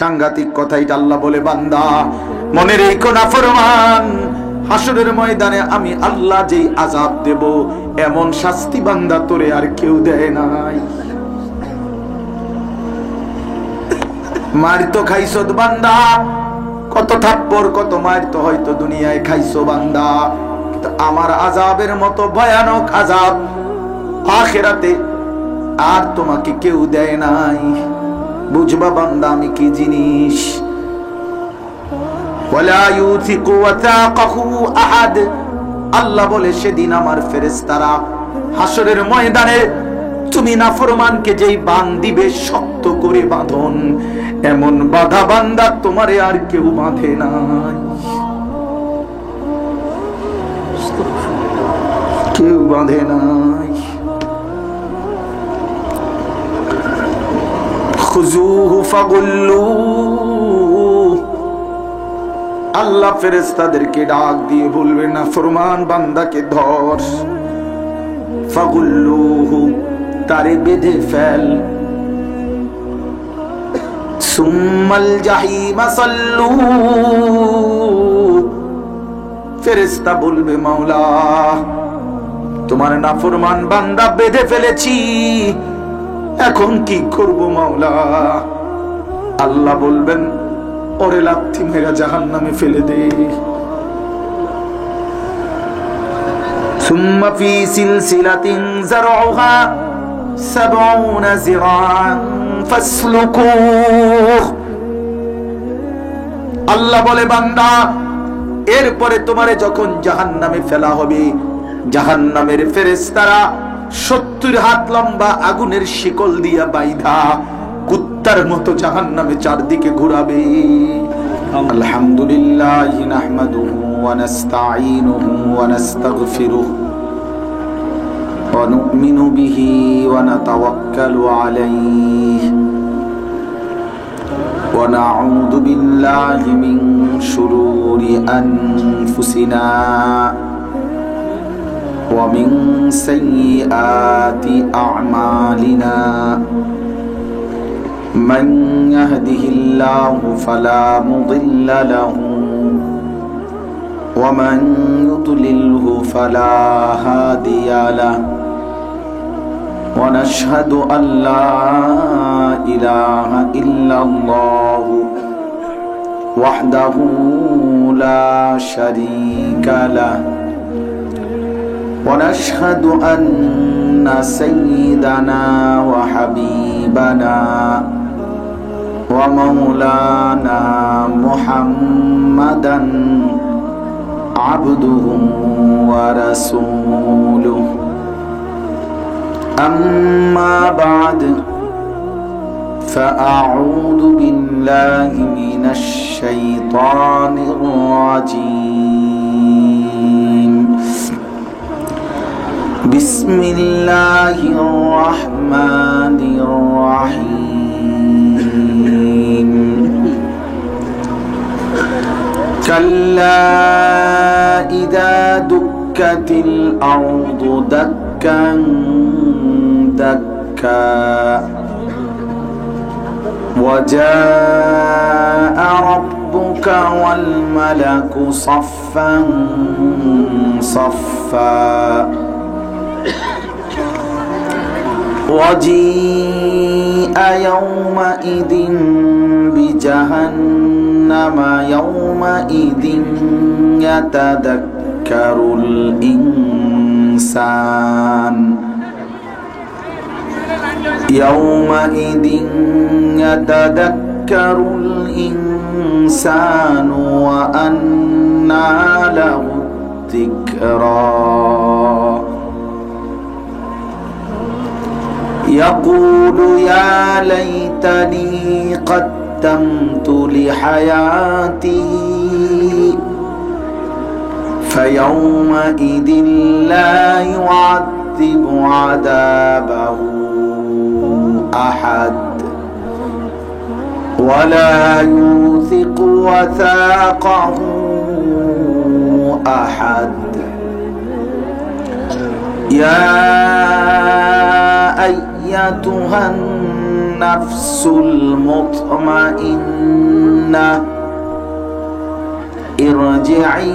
সাংঘাতিক কথাই আল্লাহ বলে, বান্দা মনে রেখো না ফরমান, হাসরের ময়দানে আমি আল্লাহ যেই আযাব দেব এমন শাস্তি বান্দা তোরে আর কেউ দেয় নাই। মার তো খাইছো বান্দা, কত থাপ্পড় কত মার তো হয়তো দুনিয়ায় খাইছো বান্দা, কিন্তু আমার আযাবের মতো ভয়ানক আযাব আখিরাতে আর তোমাকে কেউ দেয় নাই। বুঝবা বান্দা আমি কি জিনিস। ওয়ালা ইউথিকু ওয়াথাকাহু আহাদ, আল্লাহ বলে সেদিন আমার ফেরেশতারা হাসরের ময়দানে তুমি নাফরমানকে যেই বাঁধ দিবে শক্ত করে বাঁধন, এমন বাঁধা বান্দা তোমারে আর কেউ বাঁধে নাই, কেউ বাঁধে নাই। খুযুহু ফাগুল্লুহ, আল্লাহ ফেরেশতাদেরকে ডাক দিয়ে বলবে না ফরমান বান্দাকে ধর, ফাগুল্লুহু তারে বেঁধে ফেল, সুম্মাল জাহিমা সাল্লু, ফেরেশতা বলবে মাওলা তোমার নাফরমান বান্দা বেঁধে ফেলেছি, এখন কি করব মাওলা। আল্লাহ বলবেন ওরে লাথি মেরা জাহান্নামে ফেলে দে। ثم في سلسلة زرعها 70 ذراعا فاسلكوه, আল্লাহ বলে বান্দা এরপরে তোমারে যখন জাহান্নামে ফেলা হবে, জাহান্নামের ফেরেশতারা 70 হাত লম্বা আগুনের শিকল দিয়া বাইধা কুত্তার মতো জাহান্নামে চারদিকে ঘোরাবে। আলহামদুলিল্লাহ নাহমাদুহু ওয়া নাস্তাঈনুহু ওয়া নাস্তাগফিরুহু ওয়া নু'মিনু বিহি ওয়া নাতাওয়াক্কালু আলাইহি ওয়া নাউযু বিল্লাহি মিন শুরুরি আনফুসিনা ওয়া মিন সাইয়্যাতি আ'মালিনা, من يهده الله فلا مضل له ومن يضلله فلا هادي له، ونشهد أن لا إله إلا الله وحده لا شريك له، ونشهد أن سيدنا وحبيبنا ومولانا محمدا عبده ورسوله، أما بعد فأعوذ بالله من الشيطان الرجيم، بسم الله الرحمن الرحيم، كلا إذا دكت الأرض دكا دكا وجاء ربك والملك صفا صفا، وجيء يومئذ بجهنم يومئذ يتذكر الإنسان، يومئذ يتذكر الإنسان وأنى له الذكرى، يقول يا ليتني قدمت لحياتي، فيومئذ لا يعذب عذابه أحد ولا يوثق وثاقه أحد، يا أيتها নাফসুল মুতমাইন্না ইরজিই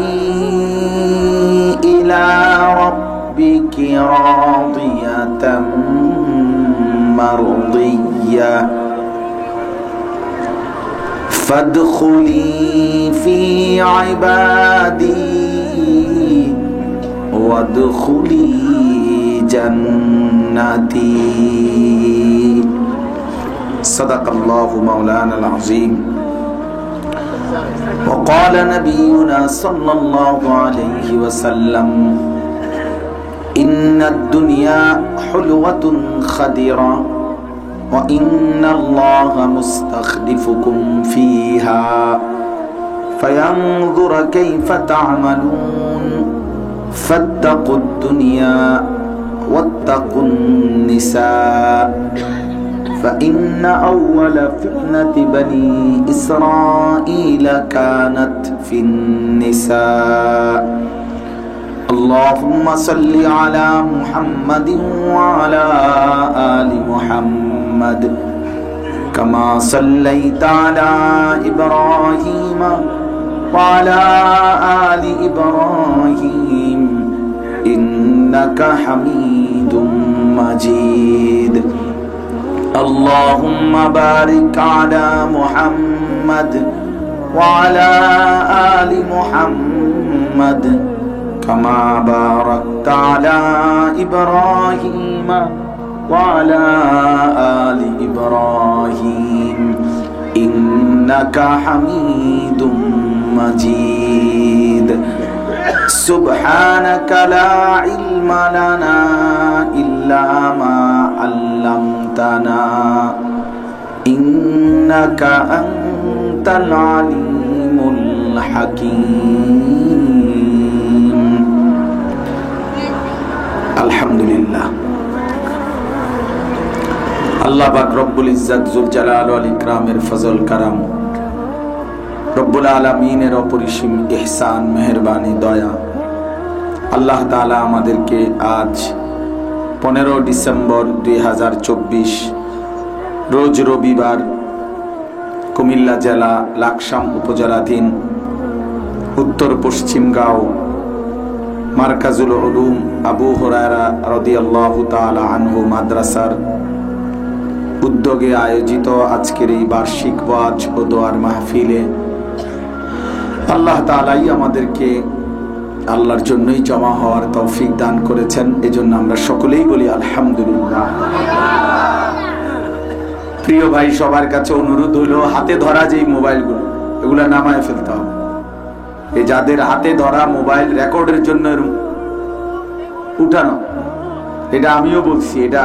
ইলা রাব্বিকি রাদিয়াতাম মারদিয়্যা فادخلي في عبادي وادخلي جنتي صدق الله مولانا العظيم وقال نبينا صلى الله عليه وسلم إن الدنيا حلوة خضرة وإن الله مستخلفكم فيها فينظر كيف تعملون فاتقوا الدنيا واتقوا النساء فإن أول فتنة بني إسرائيل كانت في النساء اللهم صل على محمد وعلى آل محمد كما صليت على إبراهيم وعلى آل إبراهيم إنك حميد مجيد اللهم بارك على محمد وعلى آل محمد كما باركت على إبراهيم وعلى آل إبراهيم إنك حميد مجيد سبحانك لا علم لنا إلا ما علمتنا إنك أنت العليم الحكيم الحمد لله আল্লাহ পাক রব্বুল ইজ্জত জুল জালাল ওয়াল ইকরামের ফজল কারাম রব্বুল আলামিনের অপরিসীম ইহসান মেহেরবানি দয়া আল্লাহ তাআলা আমাদেরকে আজ 15 ডিসেম্বর 2024 রোজ রবিবার কুমিল্লা জেলা লাকসাম উপজেলাধীন উত্তর পশ্চিম গাঁও মারকাজুল উলুম আবু হুরায়রা রাদিয়াল্লাহু তাআলা আনহু মাদ্রাসার উদ্যোগে আয়োজিত আজকের এই বার্ষিক ওয়াজ ও দোয়ার মাহফিলে আল্লাহ তাআলাই আমাদেরকে আল্লাহর জন্যই জমা হওয়ার তৌফিক দান করেছেন। এজন্য আমরা সকলেই বলি আলহামদুলিল্লাহ। প্রিয় ভাই, সবার কাছে অনুরোধ হলো হাতে ধরা যেই মোবাইলগুলো এগুলা নামায় ফেলতে হবে। এই যাদের হাতে ধরা মোবাইল রেকর্ডের জন্য উঠানো, এটা আমিও বলছি, এটা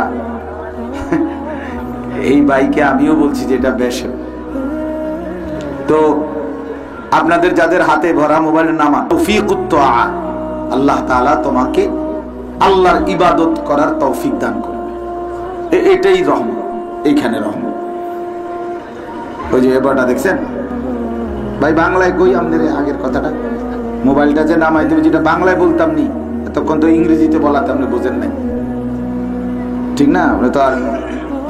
এই বাইকে আমিও বলছি যে এটা বেশ। তো আপনাদের যাদের হাতে ভরা মোবাইলের নামা তৌফিকুত তাআ, আল্লাহ তাআলা তোমাকে আল্লাহর ইবাদত করার তৌফিক দান করবে। এটাই রহমত, এইখানে রহমত। ওই যে এবারটা দেখছেন ভাই, বাংলায় কই আমাদের আগের কথাটা, মোবাইলটা যে নামাই দেবে, যেটা বাংলায় বলতাম নি এতক্ষণ তো ইংরেজিতে বলাতে আপনি বোঝেন নাই, ঠিক না? আপনি তো আর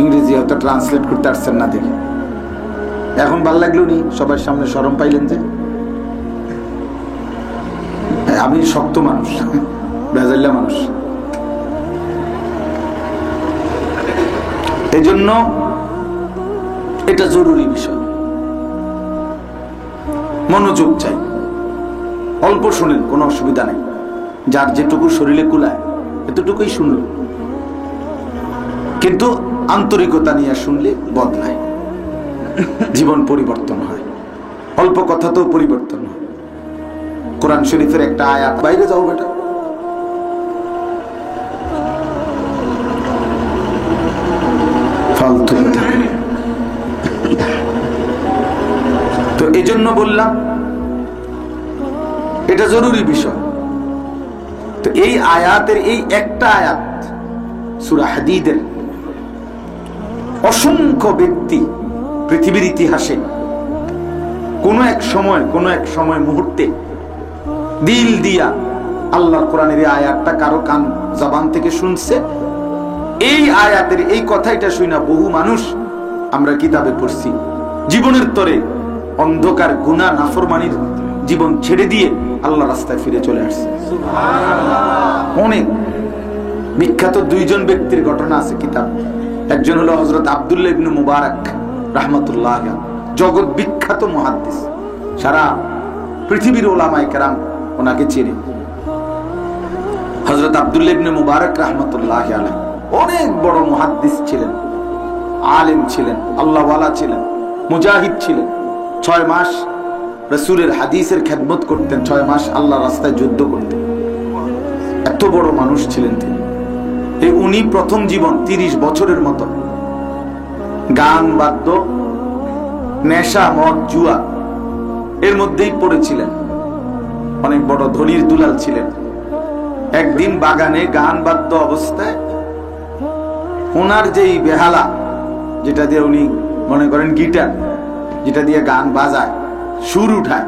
ইংরেজি হয়তো ট্রান্সলেট করতে পারছেন না দেখে। এখন ভাল লাগলো নি? সবার সামনে শরম পাইলেন যে? আমি শক্ত মানুষ, বেজাল্লা মানুষ। এই জন্য এটা জরুরি বিষয়, মনোযোগ চাই। অল্প শুনেন, কোনো অসুবিধা নেই, যার যেটুকু শরীরে কুলায় এতটুকুই শুনল, কিন্তু আন্তরিকতা নিয়ে শুনলে বদলায়, জীবন পরিবর্তন হয়। অল্প কথাতেও পরিবর্তন হয়। কোরআন শরীফের একটা আয়াত, বাইরে যাও বেটা, ফালতু কথা। তো এই জন্য বললাম এটা জরুরি বিষয়। তো এই আয়াতের এই একটা আয়াত সূরা হাদীদের অসংখ্য ব্যক্তি পৃথিবীর ইতিহাসে কোনো এক সময় মুহূর্তে দিল দিয়া আল্লাহর কোরআনের এই আয়াতটা কারো কান জবান থেকে শুনছে। এই আয়াতের এই কথাটা শুনা বহু মানুষ আমরা কিতাবে পড়ছি জীবনের তরে অন্ধকার গুনাহ নাফরমানির জীবন ছেড়ে দিয়ে আল্লাহ রাস্তায় ফিরে চলে আসছে। অনেক বিখ্যাত দুইজন ব্যক্তির ঘটনা আছে কিতাব। একজন হলো হযরত আব্দুল্লাহ ইবনে মুবারক রাহমাতুল্লাহ, জগৎ বিখ্যাত মুহাদ্দিস, সারা পৃথিবীর উলামায়ে কেরাম ওনাকে চেনে। হযরত আব্দুল্লাহ ইবনে মুবারক রাহমাতুল্লাহ আলাইহি অনেক বড় মুহাদ্দিস ছিলেন, আলেম ছিলেন, আল্লাহওয়ালা ছিলেন, মুজাহিদ ছিলেন। 6 মাস রাসূলের হাদিসের খেদমত করতেন, 6 মাস আল্লাহর রাস্তায় যুদ্ধ করতেন। এত বড় মানুষ ছিলেন তিনি। এই উনি প্রথম জীবন 30 বছরের মতো গান বাদ্য, নেশা, মদ, জুয়া এর মধ্যেই পড়েছিলেন। অনেক বড় ধনীর দুলাল ছিলেন। একদিন বাগানে গান বাদ্য অবস্থায় ওনার যেই বেহালা, যেটা দিয়ে উনি মনে করেন গিটার, যেটা দিয়ে গান বাজায়, সুর উঠায়,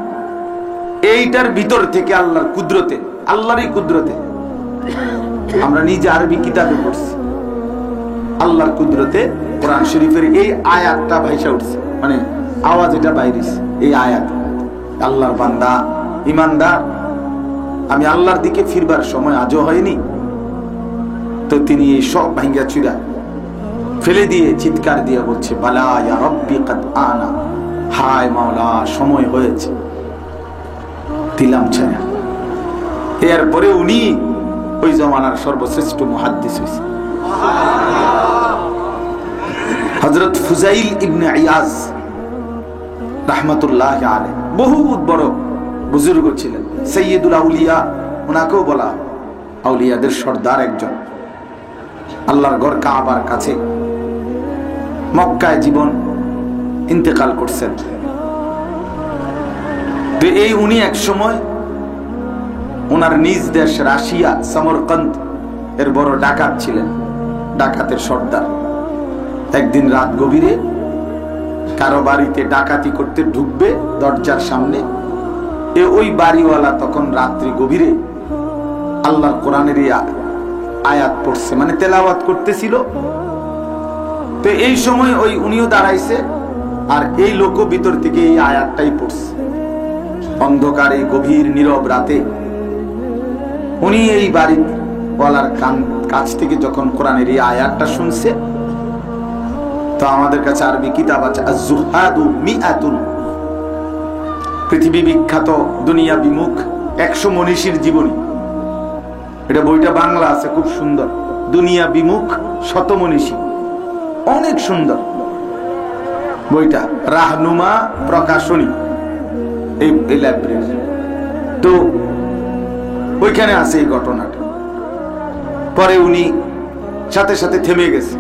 এইটার ভিতর থেকে আল্লাহর কুদরতে, আল্লাহরই কুদরতে, আমরা নিজে আরবি কিতাবে পড়ছি, আল্লাহর কুদরতে কোরআন শরীফের এই আয়াতটা ভাইসা উঠছে, মানে আওয়াজ এটা বাইরেছে। এই আয়াত, আল্লাহর বান্দা ইমানদার, আমি আল্লাহর দিকে ফিরবার সময় আজও হয়নি। তো তিনি এই সব ভাঙ্গা চুরা ফেলে দিয়ে চিৎকার দিয়ে বলছে, বালা ইয়া রব্বি কাদ আনা, হায় মাওলা সময় হয়েছে, দিলাম ছায়া। এরপরে উনি ওই জমানার সর্বশ্রেষ্ঠ মুহাদ্দিস হয়েছে। হযরত ফুজাইল ইবনে ইয়াজ রাহমাতুল্লাহ আলাইহি বহুত বড় বুজুর্গ ছিলেন, সাইয়্যিদুল আউলিয়া ওনাকেও বলা, আউলিয়াদের সর্দার একজন। আল্লাহর ঘর কাবার কাছে মক্কায় জীবন ইন্তেকাল করছেন। তো এই উনি এক সময় ওনার নিজ দেশ রাশিয়া সমরকন্দ এর বড় ডাকাত ছিলেন, ডাকাতের সর্দার। একদিন রাত গভীরে কারো বাড়িতে ডাকাতি করতে ঢুকবে, দরজার সামনে ওই বাড়িওয়ালা তখন রাত্রি গভীরে আল্লাহর কোরআনের আয়াত পড়ছে, মানে তেলাওয়াত করতেছিল। তো এই সময় ওই উনিও দাঁড়াইছে, আর এই লোক ভিতর থেকে এই আয়াতটাই পড়ছে। অন্ধকারে গভীর নীরব রাতে উনি এই বাড়িওয়ালার কাছ থেকে যখন কোরআনের এই আয়াতটা শুনছে, তো আমাদের কাছে আরবি কিতাব আছে আজ-জুহাদু মিআতুন, পৃথিবী বিখ্যাত দুনিয়া বিমুখ 100 মনীষীর জীবনী। এটা বইটা বাংলা আছে, খুব সুন্দর, দুনিয়া বিমুখ 100 মনীষী, অনেক সুন্দর বইটা, রাহনুমা প্রকাশনী এই লাইব্রেরি। তো ওইখানে আছে এই ঘটনাটা। পরে উনি সাথে সাথে থেমে গেছে,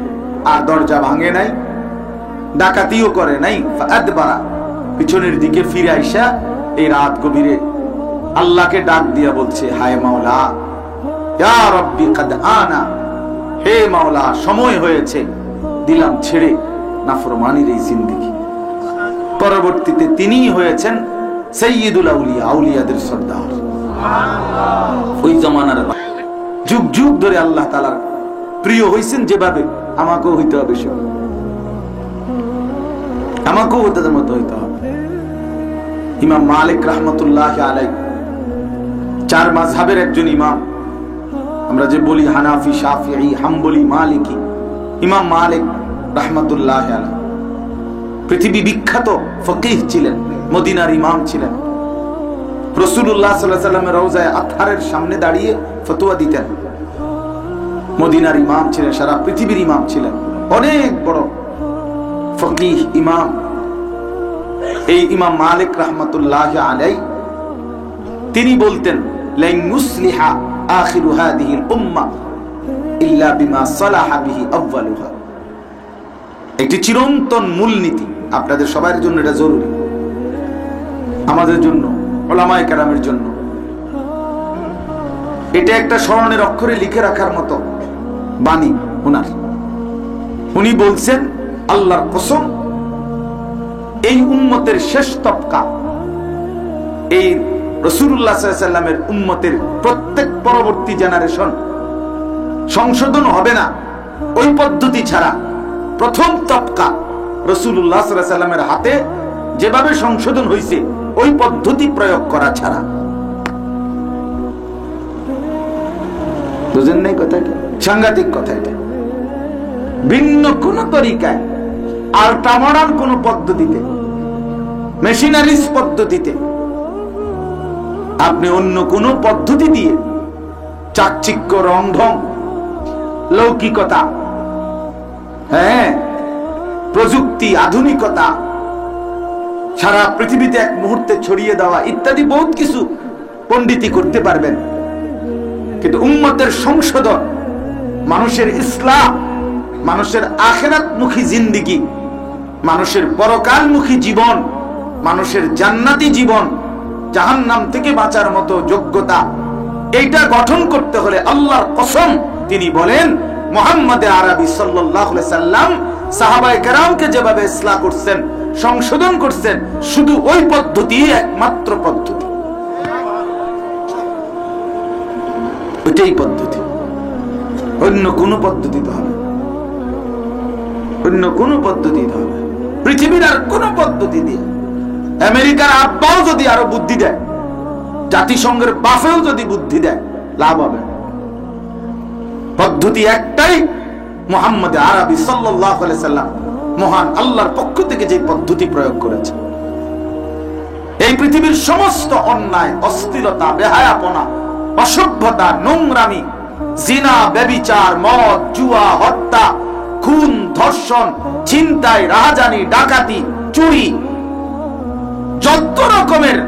আর দরজা ভাঙে নাই, ডাকাতিও করে নাই। ফাআদবারা, পিছনের দিকে ফিরে আইসা এই রাত গভীরে আল্লাহকে ডাক দিয়া বলছে, হায় মাওলা, ইয়া রব্বি কাদ আনা, হে মাওলা সময় হয়েছে, দিলাম ছেড়ে নাফরমানির এই জিন্দেগি। পরবর্তীতে তিনিই হয়েছেন সাইয়্যিদুল আউলিয়া, আউলিয়াদের সর্দার। ওই জমানার যুগ যুগ ধরে আল্লাহ তাআলার প্রিয় হইছেন যেভাবে, আমাকেও হইতে হবে, আমাকেও তাদের মতো হইতে হবে। ইমাম মালিক রাহমাতুল্লাহ আলাইহি 4 মাযহাবের একজন ইমাম। আমরা যে বলি হানাফি, শাফিঈ, হাম্বলি, মালিকি, ইমাম মালিক রাহমাতুল্লাহ আলাইহি পৃথিবী বিখ্যাত ফকিহ ছিলেন, মদিনার ইমাম ছিলেন। রাসূলুল্লাহ সাল্লাল্লাহু আলাইহি ওয়াসাল্লামের রওজায়ে আতহারের সামনে দাঁড়িয়ে ফতোয়া দিতেন। মদিনার ইমাম ছিলেন, সারা পৃথিবীর ইমাম ছিলেন, অনেক বড় ফকিহ ইমাম। এই ইমাম মালিক রাহমাতুল্লাহ আলাইহি তিনি বলতেন, লাইন মুসলিহা আখিরু হাদিহিল উম্মাহ ইল্লা বিমা সালাহা বিহি আউয়ালুহা। একটি চিরন্তন মূলনীতি, আপনাদের সবার জন্য এটা জরুরি, আমাদের জন্য, উলামায়ে কেরামের জন্য। এটা একটা স্মরণের অক্ষরে লিখে রাখার মতো বাণী ওনার। উনি বলছেন, আল্লাহর কসম, এই উম্মতের শেষ তবকা, এই রাসূলুল্লাহ সাল্লাল্লাহু আলাইহি ওয়াসাল্লামের উম্মতের প্রত্যেক পরবর্তী জেনারেশন সংশোধন হবে না ওই পদ্ধতি ছাড়া। প্রথম তবকা রাসূলুল্লাহ সাল্লাল্লাহু আলাইহি ওয়াসাল্লামের হাতে যেভাবে সংশোধন হয়েছে ওই পদ্ধতি প্রয়োগ করা ছাড়া। বুঝেন নাই কথাটা? সাংঘাতিক কথা এটা। ভিন্ন কোন তরিকায়, আল্ট্রা মডার্ন কোন পদ্ধতিতে, মেশিনারিজ পদ্ধতিতে, আপনি অন্য কোন পদ্ধতি দিয়ে চাকচিক্য, রংঢং, লৌকিকতা, হ্যাঁ, প্রযুক্তি, আধুনিকতা সারা পৃথিবীতে এক মুহূর্তে ছড়িয়ে দেওয়া ইত্যাদি বহুত কিছু পণ্ডিতি করতে পারবেন, কিন্তু উম্মতের সংশোধন, মানুষের ইসলাম, মানুষের আখিরাতমুখী জিন্দেগি, মানুষের পরকালমুখী জীবন, মানুষের জান্নাতি জীবন, জাহান্নাম থেকে বাঁচার মতো যোগ্যতা, এইটা গঠন করতে হলে আল্লাহর কসম তিনি বলেন মুহাম্মদ আরবি সাল্লাল্লাহু আলাইহি সাল্লাম সাহাবায়ে কেরামকে যেভাবে ইসলাহ করছেন, সংশোধন করছেন, শুধু ওই পদ্ধতি একমাত্র পদ্ধতি, ওইটাই পদ্ধতি। অন্য কোন পদ্ধতিতে হবে, অন্য কোন পদ্ধতিতে হবে, পৃথিবীর আর কোন পদ্ধতি দিয়ে, আমেরিকার আব্বাও যদি আরো বুদ্ধি দেয়, জাতিসংঘের বাফেও যদি বুদ্ধি দেয়, লাভ হবে। পদ্ধতি একটাই, মুহাম্মদ আরবি সাল্লাল্লাহু আলাইহি সাল্লাম মহান আল্লাহর পক্ষ থেকে যে পদ্ধতি প্রয়োগ করেছে। এই পৃথিবীর সমস্ত অন্যায়, অশ্লীলতা, বেহায়াপনা, অসভ্যতা, নোংরামি, জিনা, ব্যভিচার, মদ, জুয়া, হত্যা, খুন, ধর্ষণ, ছিনতাই, রাহাজানি, ডাকাতি, চুরি, যত রকমের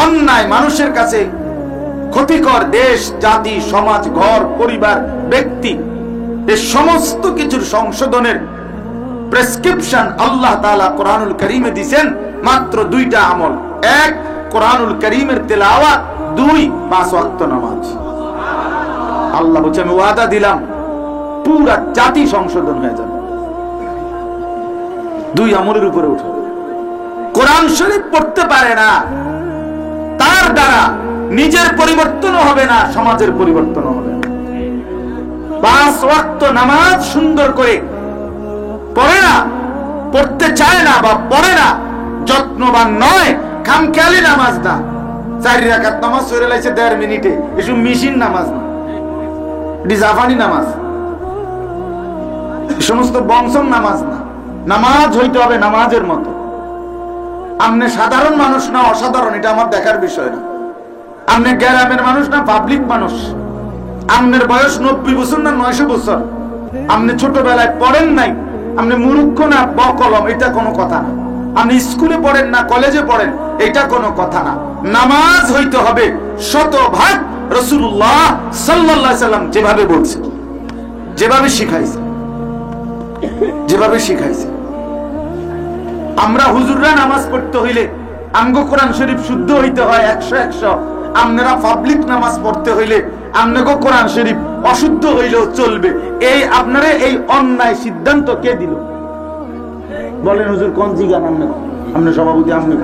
অন্যায় মানুষের কাছে ক্ষতিকর, দেশ, জাতি, সমাজ, ঘর, পরিবার, ব্যক্তি, এই সমস্ত কিছুর সংশোধনের প্রেসক্রিপশন আল্লাহ তাআলা কোরআনুল কারীমে দিবেন মাত্র দুইটা আমল। এক, কোরআনুল কারীমের তেলাওয়াত। দুই, 5 ওয়াক্ত নামাজ। আল্লাহ বলছে আমি ওয়াদা দিলাম পুরা জাতি সংশোধন হয়ে যাবে দুই আমলের উপরে উঠে। কোরআন শরীফ পড়তে পারে না, তার দ্বারা নিজের পরিবর্তন হবে না, সমাজের পরিবর্তন হবে না। 5 ওয়াক্ত নামাজ সুন্দর করে পড়ে না, পড়তে চায় না বা পড়ে না, যত্নবান নয়, খামখেয়ালি নামাজ না। 4 রাকাত নামাজ পড়ে লাইছে 1.5 মিনিটে, এসব মেশিন নামাজ না, এটি জাপানি নামাজ, সমস্ত বংশম নামাজ না। নামাজ হইতে হবে নামাজের মতো। আপনি সাধারণ মানুষ না অসাধারণ, এটা আমার দেখার বিষয় না। আপনি গ্রামের মানুষ না পাবলিক মানুষ, আপনার বয়স 90 বছর না 900 বছর, আপনি ছোটবেলায় পড়েন নাই, আপনি মূর্খ না বকলম, এটা কোনো কথা না। আপনি স্কুলে পড়েন না কলেজে পড়েন, এটা কোনো কথা না। নামাজ হইতে হবে শতভাগ রাসূলুল্লাহ সাল্লাল্লাহু আলাইহি সাল্লাম যেভাবে বলছে, যেভাবে শিখাইছে, যেভাবে শিখাইছে। আমরা হুজুররা নামাজ পড়তে হইলে আমগো কোরআন শরীফ শুদ্ধ হইতে হয় 100-100। আপনারা পাবলিক নামাজ পড়তে হইলে আমগো কোরআন শরীফ অশুদ্ধ হইলেও চলবে। এই আপনারা এই অন্যায় সিদ্ধান্ত কে দিল? বলেন হুজুর, কোন জিগান? আপনি সভাপতি, আপনি।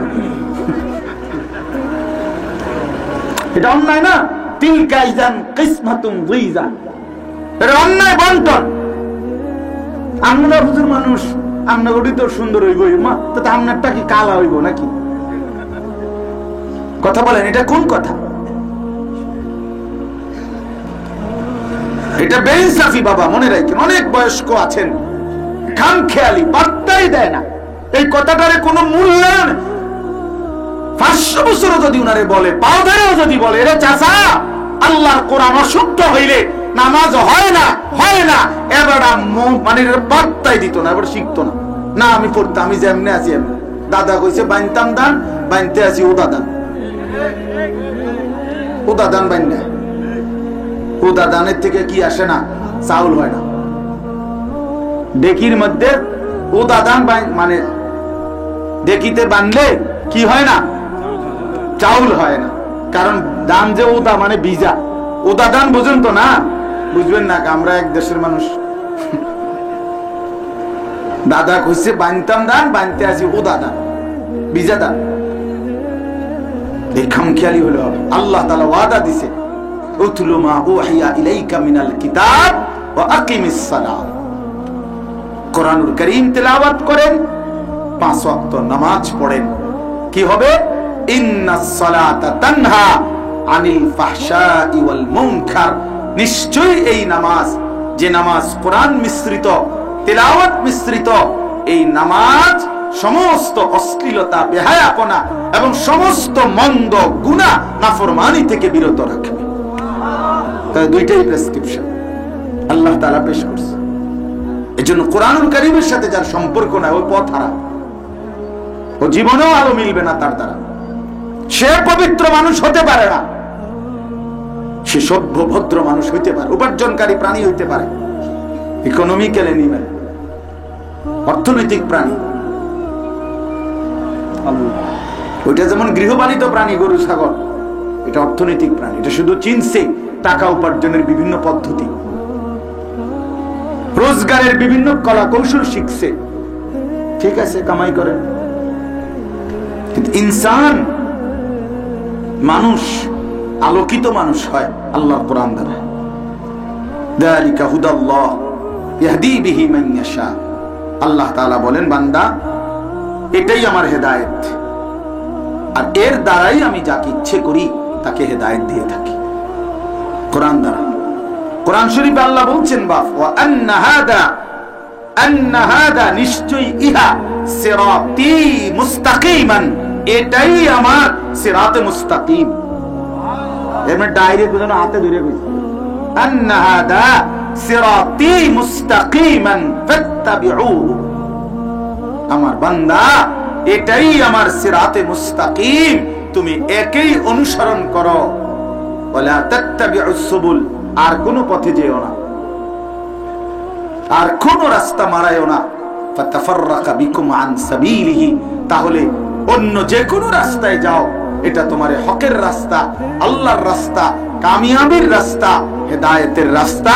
এটা অন্যায় না? তিলকা ইযান কিসমাতুন যিযা, এটা অন্যায় বন্টন। আমরা হুজুর মানুষ, আমরা ওটি তো সুন্দর হইব মা, তো আপনারটা কি কালা হইব নাকি? কথা বলেন, এটা কোন কথা? এটা বেইনসাফি বাবা, মনে রাখেন। অনেক বয়স্ক আছেন খামখেয়ালি, পাত্তাই দেয় না, এই কথাটারে কোনো মূল্যায়ন। 500 বছর যদি উনারে বলে, পাও ধরেও যদি বলে, এরা চাচা আল্লাহর কোরআন অশুদ্ধ হইলে নামাজ হয় না, হয় না, এবার মানে পাত্তাই দিত না, এবার শিখতো না। না আমি পড়তাম, আমি যেমনি আছি এমনি। দাদা কইছে বানতাম দান, বানতে আছি ও দাদান, ও দাদান বান্না। ও দাদানের থেকে কি আসে না? চাউল হয় না। ডেকির মধ্যে ও দাদান মানে ডেকিতে বানলে কি হয় না? চাউল হয় না। কারণ দান যে ওদা মানে ভিজা, ওদা দান বুঝেন তো না? বুঝবেন না, আমরা এক দেশের মানুষ। দাদা কইছে বানতাম দান, বানতে আছি ও দাদা, ভিজা দান। এই খামখেয়ালি হলো হবে। আল্লাহ তাআলা ওয়াদা দিছে, উতলু মা উহিয়া ইলাইকা মিনাল কিতাব ওয়া আকিমিস সালাত। কোরআনুল কারীম তেলাওয়াত করেন, 5 ওয়াক্ত নামাজ পড়েন, কি হবে? ইন্নাস সালাতা তানহা আনিল ফাহশাই ওয়াল মুনকার। নিশ্চয়ই এই নামাজ, যে নামাজ কোরআন মিশ্রিত, তেলাওয়াত মিশ্রিত, এই নামাজ সমস্ত অশ্লীলতা, বেহায়াপনা এবং সমস্ত মন্দ গুনাহ, নাফরমানি থেকে বিরত রাখবে। তাহলে দুইটাই প্রেসক্রিপশন আল্লাহ তাআলা পেশ করছে। এজন্য কোরআনুল কারীমের সাথে যার সম্পর্ক নাই, ওই পথ হারা, ও জীবনেও আলো মিলবে না তার দ্বারা। সে পবিত্র মানুষ হতে পারে না, সে সভ্য ভদ্র মানুষ হইতে পারে, উপার্জনকারী প্রাণী হইতে পারে, ইকোনমিক্যাল অ্যানিমেল, অর্থনৈতিক প্রাণী। ওইটা যেমন গৃহপালিত প্রাণী, গরু ছাগল, এটা অর্থনৈতিক প্রাণী। এটা শুধু চিনছে টাকা উপার্জনের বিভিন্ন পদ্ধতি, রোজগারের বিভিন্ন কলা কৌশল শিখছে, ঠিক আছে, কামাই করে। কিন্তু ইনসান, মানুষ আলোকিত মানুষ হয় আল্লাহর কোরআন দ্বারা। যালিকা হুদাল্লাহ ইয়াহদি বিহি মান ইয়াশা। আল্লাহ তাআলা বলেন, বান্দা, এটাই আমার হেদায়েত, আর এর দ্বারাই আমি যাকে ইচ্ছে করি তাকে হেদায়েত দিয়ে থাকি, কোরআন দ্বারা। কোরআন শরীফে আল্লাহ বলছেন, বাপ, ওয়া আন্না হাদা, নিশ্চয়ই ইহা, সিরাতি মুস্তাকিমান, এটাই আমার সিরাতে মুস্তাকিম। এমন ডাইরেক্ট যেন হাতে ধরে কইছে, আন্না হাদা সিরাতি মুস্তাকিমান ফাত্তাবিউহু। আমার বান্দা, এটাই আমার সিরাতে মুস্তাকিম, তুমি একেই অনুসরণ করো। ওয়ালা তাত্তাবিউস সুবুল, আর কোন পথে যেও না, আর কোন রাস্তা মারায়ও না। ফাতাফাররাকা বিকুম আন সাবিলিহি, তাহলে অন্য যে কোনো রাস্তায় যাও, এটা তোমার হকের রাস্তা, আল্লাহর রাস্তা, কামিয়াবির রাস্তা, হেদায়েতের রাস্তা,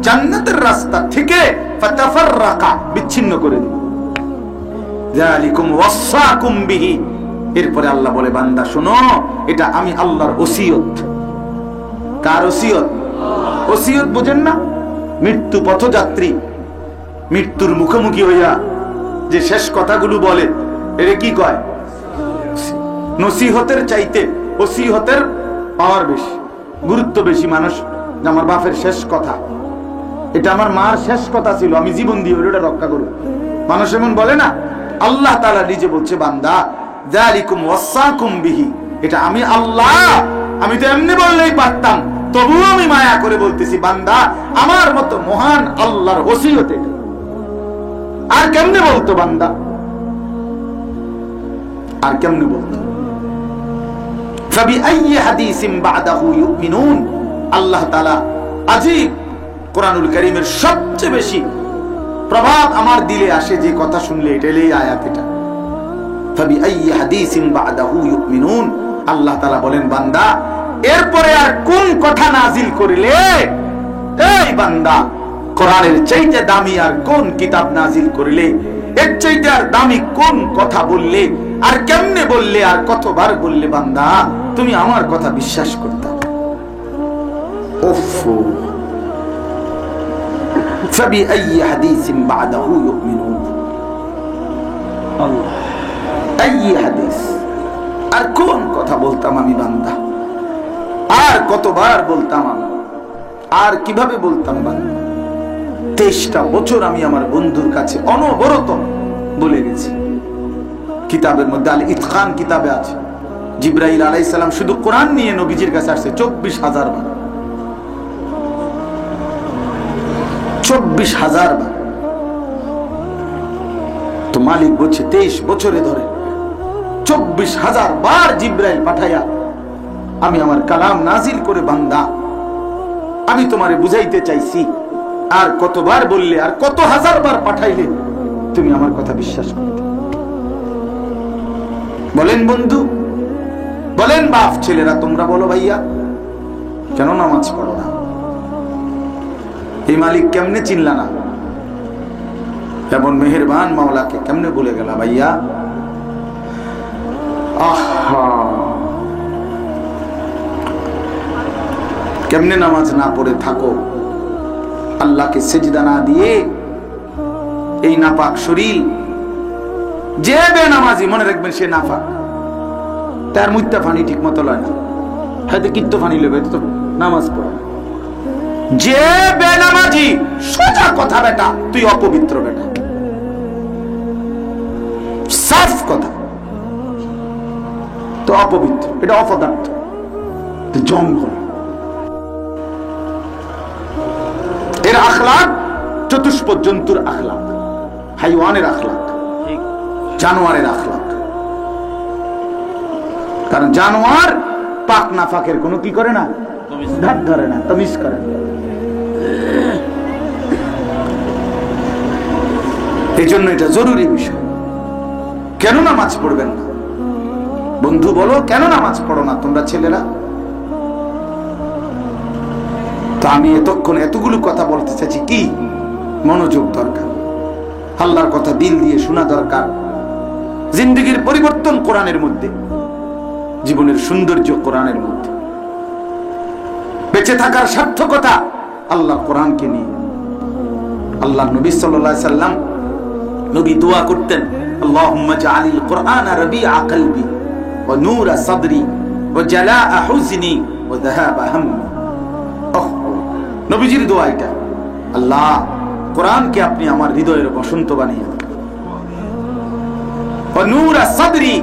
জান্নাতের রাস্তা থেকে ফাতাফাররাকা, বিচ্ছিন্ন করে দিবে। যালিকুম ওয়াসাকুম বিহি। এরপরে আল্লাহ বলে, বান্দা শোনো, এটা আমি আল্লাহর ওসিয়ত। কার ওসিয়ত? ওসিয়ত বুঝেন না? মৃত্যু পথযাত্রী মৃত্যুর মুখোমুখি হইয়া যে শেষ কথাগুলো বলে, এর কি কয়? নসিহতের চাইতে ওসিয়তের পাওয়ার বেশি, গুরুত্ব বেশি। মানুষ, আমার বাপের শেষ কথা, এটা আমার মার শেষ কথা ছিল, আমি জীবন দিয়ে ওটা রক্ষা করব। মানুষ এমন বলে না? আল্লাহ তাআলা নিজে বলছে, বান্দা, যালিকুম ওয়াসাকুম বিহি, এটা আমি আল্লাহ। আমি তো এমনি বললেই পারতাম, তবুও আমি মায়া করে বলতেছি, বান্দা, আমার মতো মহান আল্লাহর ওসিয়ত এটা। আর কেমনে বলতো বান্দা? আর কেমনে বলতো? ফাবিআইয়ি হাদিসিন বা'দাহু ইউমিনুন। আল্লাহ তাআলা আজীব কোরআনুল কারীমের সবচেয়ে বেশি প্রভাব আমার দিলে আসে যে কথা শুনলে, এটা এই আয়াত। এটা ফাবিআইয়ি হাদিসিন বা'দাহু ইউমিনুন। আল্লাহ তাআলা বলেন, বান্দা, এরপরে আর কোন কথা নাজিল করিলে? এই বান্দা, কোরআনের চাইতে দামি আর কোন কিতাব নাজিল করিলে? এর চাইতে আর দামি কোন কথা বললে? আর কেমনে বললে? আর কতবার বললে বান্দা তুমি আমার কথা বিশ্বাস করতে? ওফো, ফাবিআইয়ি হাদিসিন বা'দাহু ইউমিনুন। আল্লাহ, আইয়ি হাদিস, আর কোন কথা বলতাম আমি বান্দা? আর কতবার বলতাম আমি? আর কিভাবে বলতাম বান্দা? 23টা বছর আমি আমার বন্ধুর কাছে অনবরত বলে গেছি। কিতাবের মধ্যে আল ইতকান কিতাবে আছে, জিবরাইল আলাইহিস সালাম শুধু কোরআন নিয়ে নবীজির কাছে আসছে 24,000 বার। 24,000 বার। তো মালিক বলছে 23 বছরে ধরে 24,000 বার জিবরাইল পাঠাইয়া আমি আমার কালাম নাজিল করে, বান্দা আমি তোমারে বুঝাইতে চাইছি, আর কতবার বললে, আর কত হাজার বার পাঠাইলে তুমি আমার কথা বিশ্বাস করতে? বলেন বন্ধু, বলেন বাপ, ছেলেরা তোমরা বলো, ভাইয়া কেন নামাজ পড়ো না? এই মালিক কেমনে চিনলা না? এমন মেহেরবান মাওলাকে কেমনে ভুলে গেলা ভাইয়া? আহা, কেমনে নামাজ না পড়ে থাকো? আল্লাহকে সেজদা না দিয়ে এই নাপাক শরীর যে বেনামাজি মনে রাখবেন সে নাফাক, তার মুত্তা ফানি ঠিক মতো লয় না, হয়তো কিত্ত ফানি লবে তো নামাজ পড়ে। যে বেনামাজি সোজা কথা বেটা, তুই অপবিত্র বেটা, সাফ কথা, তো অপবিত্র, এটা অপদার্থ, জঙ্গল। এর আখলাক চতুষ্পদ জন্তুর আখলাক, হাইওয়ানের আখলাক, জানোয়ারের আখলাক। কারণ জানোয়ার পাক নাফাকের কোনো কি করে না, ধার ধরে না, তামিজ করে না। এই জন্য এটা জরুরি বিষয়। কেন নামাজ পড়বেন না? বন্ধু বলো, কেন নামাজ পড়ো না তোমরা ছেলেরা? তো আমি এতক্ষণ এতগুলো কথা বলতে চাইছি কি, মনোযোগ দরকার, আল্লাহর কথা দিল দিয়ে শোনা দরকার। জিন্দগির পরিবর্তন কোরআনের মধ্যে, জীবনের সৌন্দর্য কোরআনের মধ্যে, বেঁচে থাকার সার্থকতা আল্লাহ কোরআনকে নিয়ে। আল্লাহ নবী সাল্লাল্লাহু আলাইহি সাল্লাম নবী দোয়া করতেন, আল্লাহুম্মা জাআলিল কুরআনা রাবিআ কলবি ওয়া নূরা সাদরি ওয়া জালাআ হুজনি ওয়া যাহাবা হাম্মি। নবীজির দোয়া এটা, আল্লাহ কোরআনকে আপনি আমার হৃদয়ের বসন্ত বানিয়ে দেন। ওয়া নূরা সাদরি,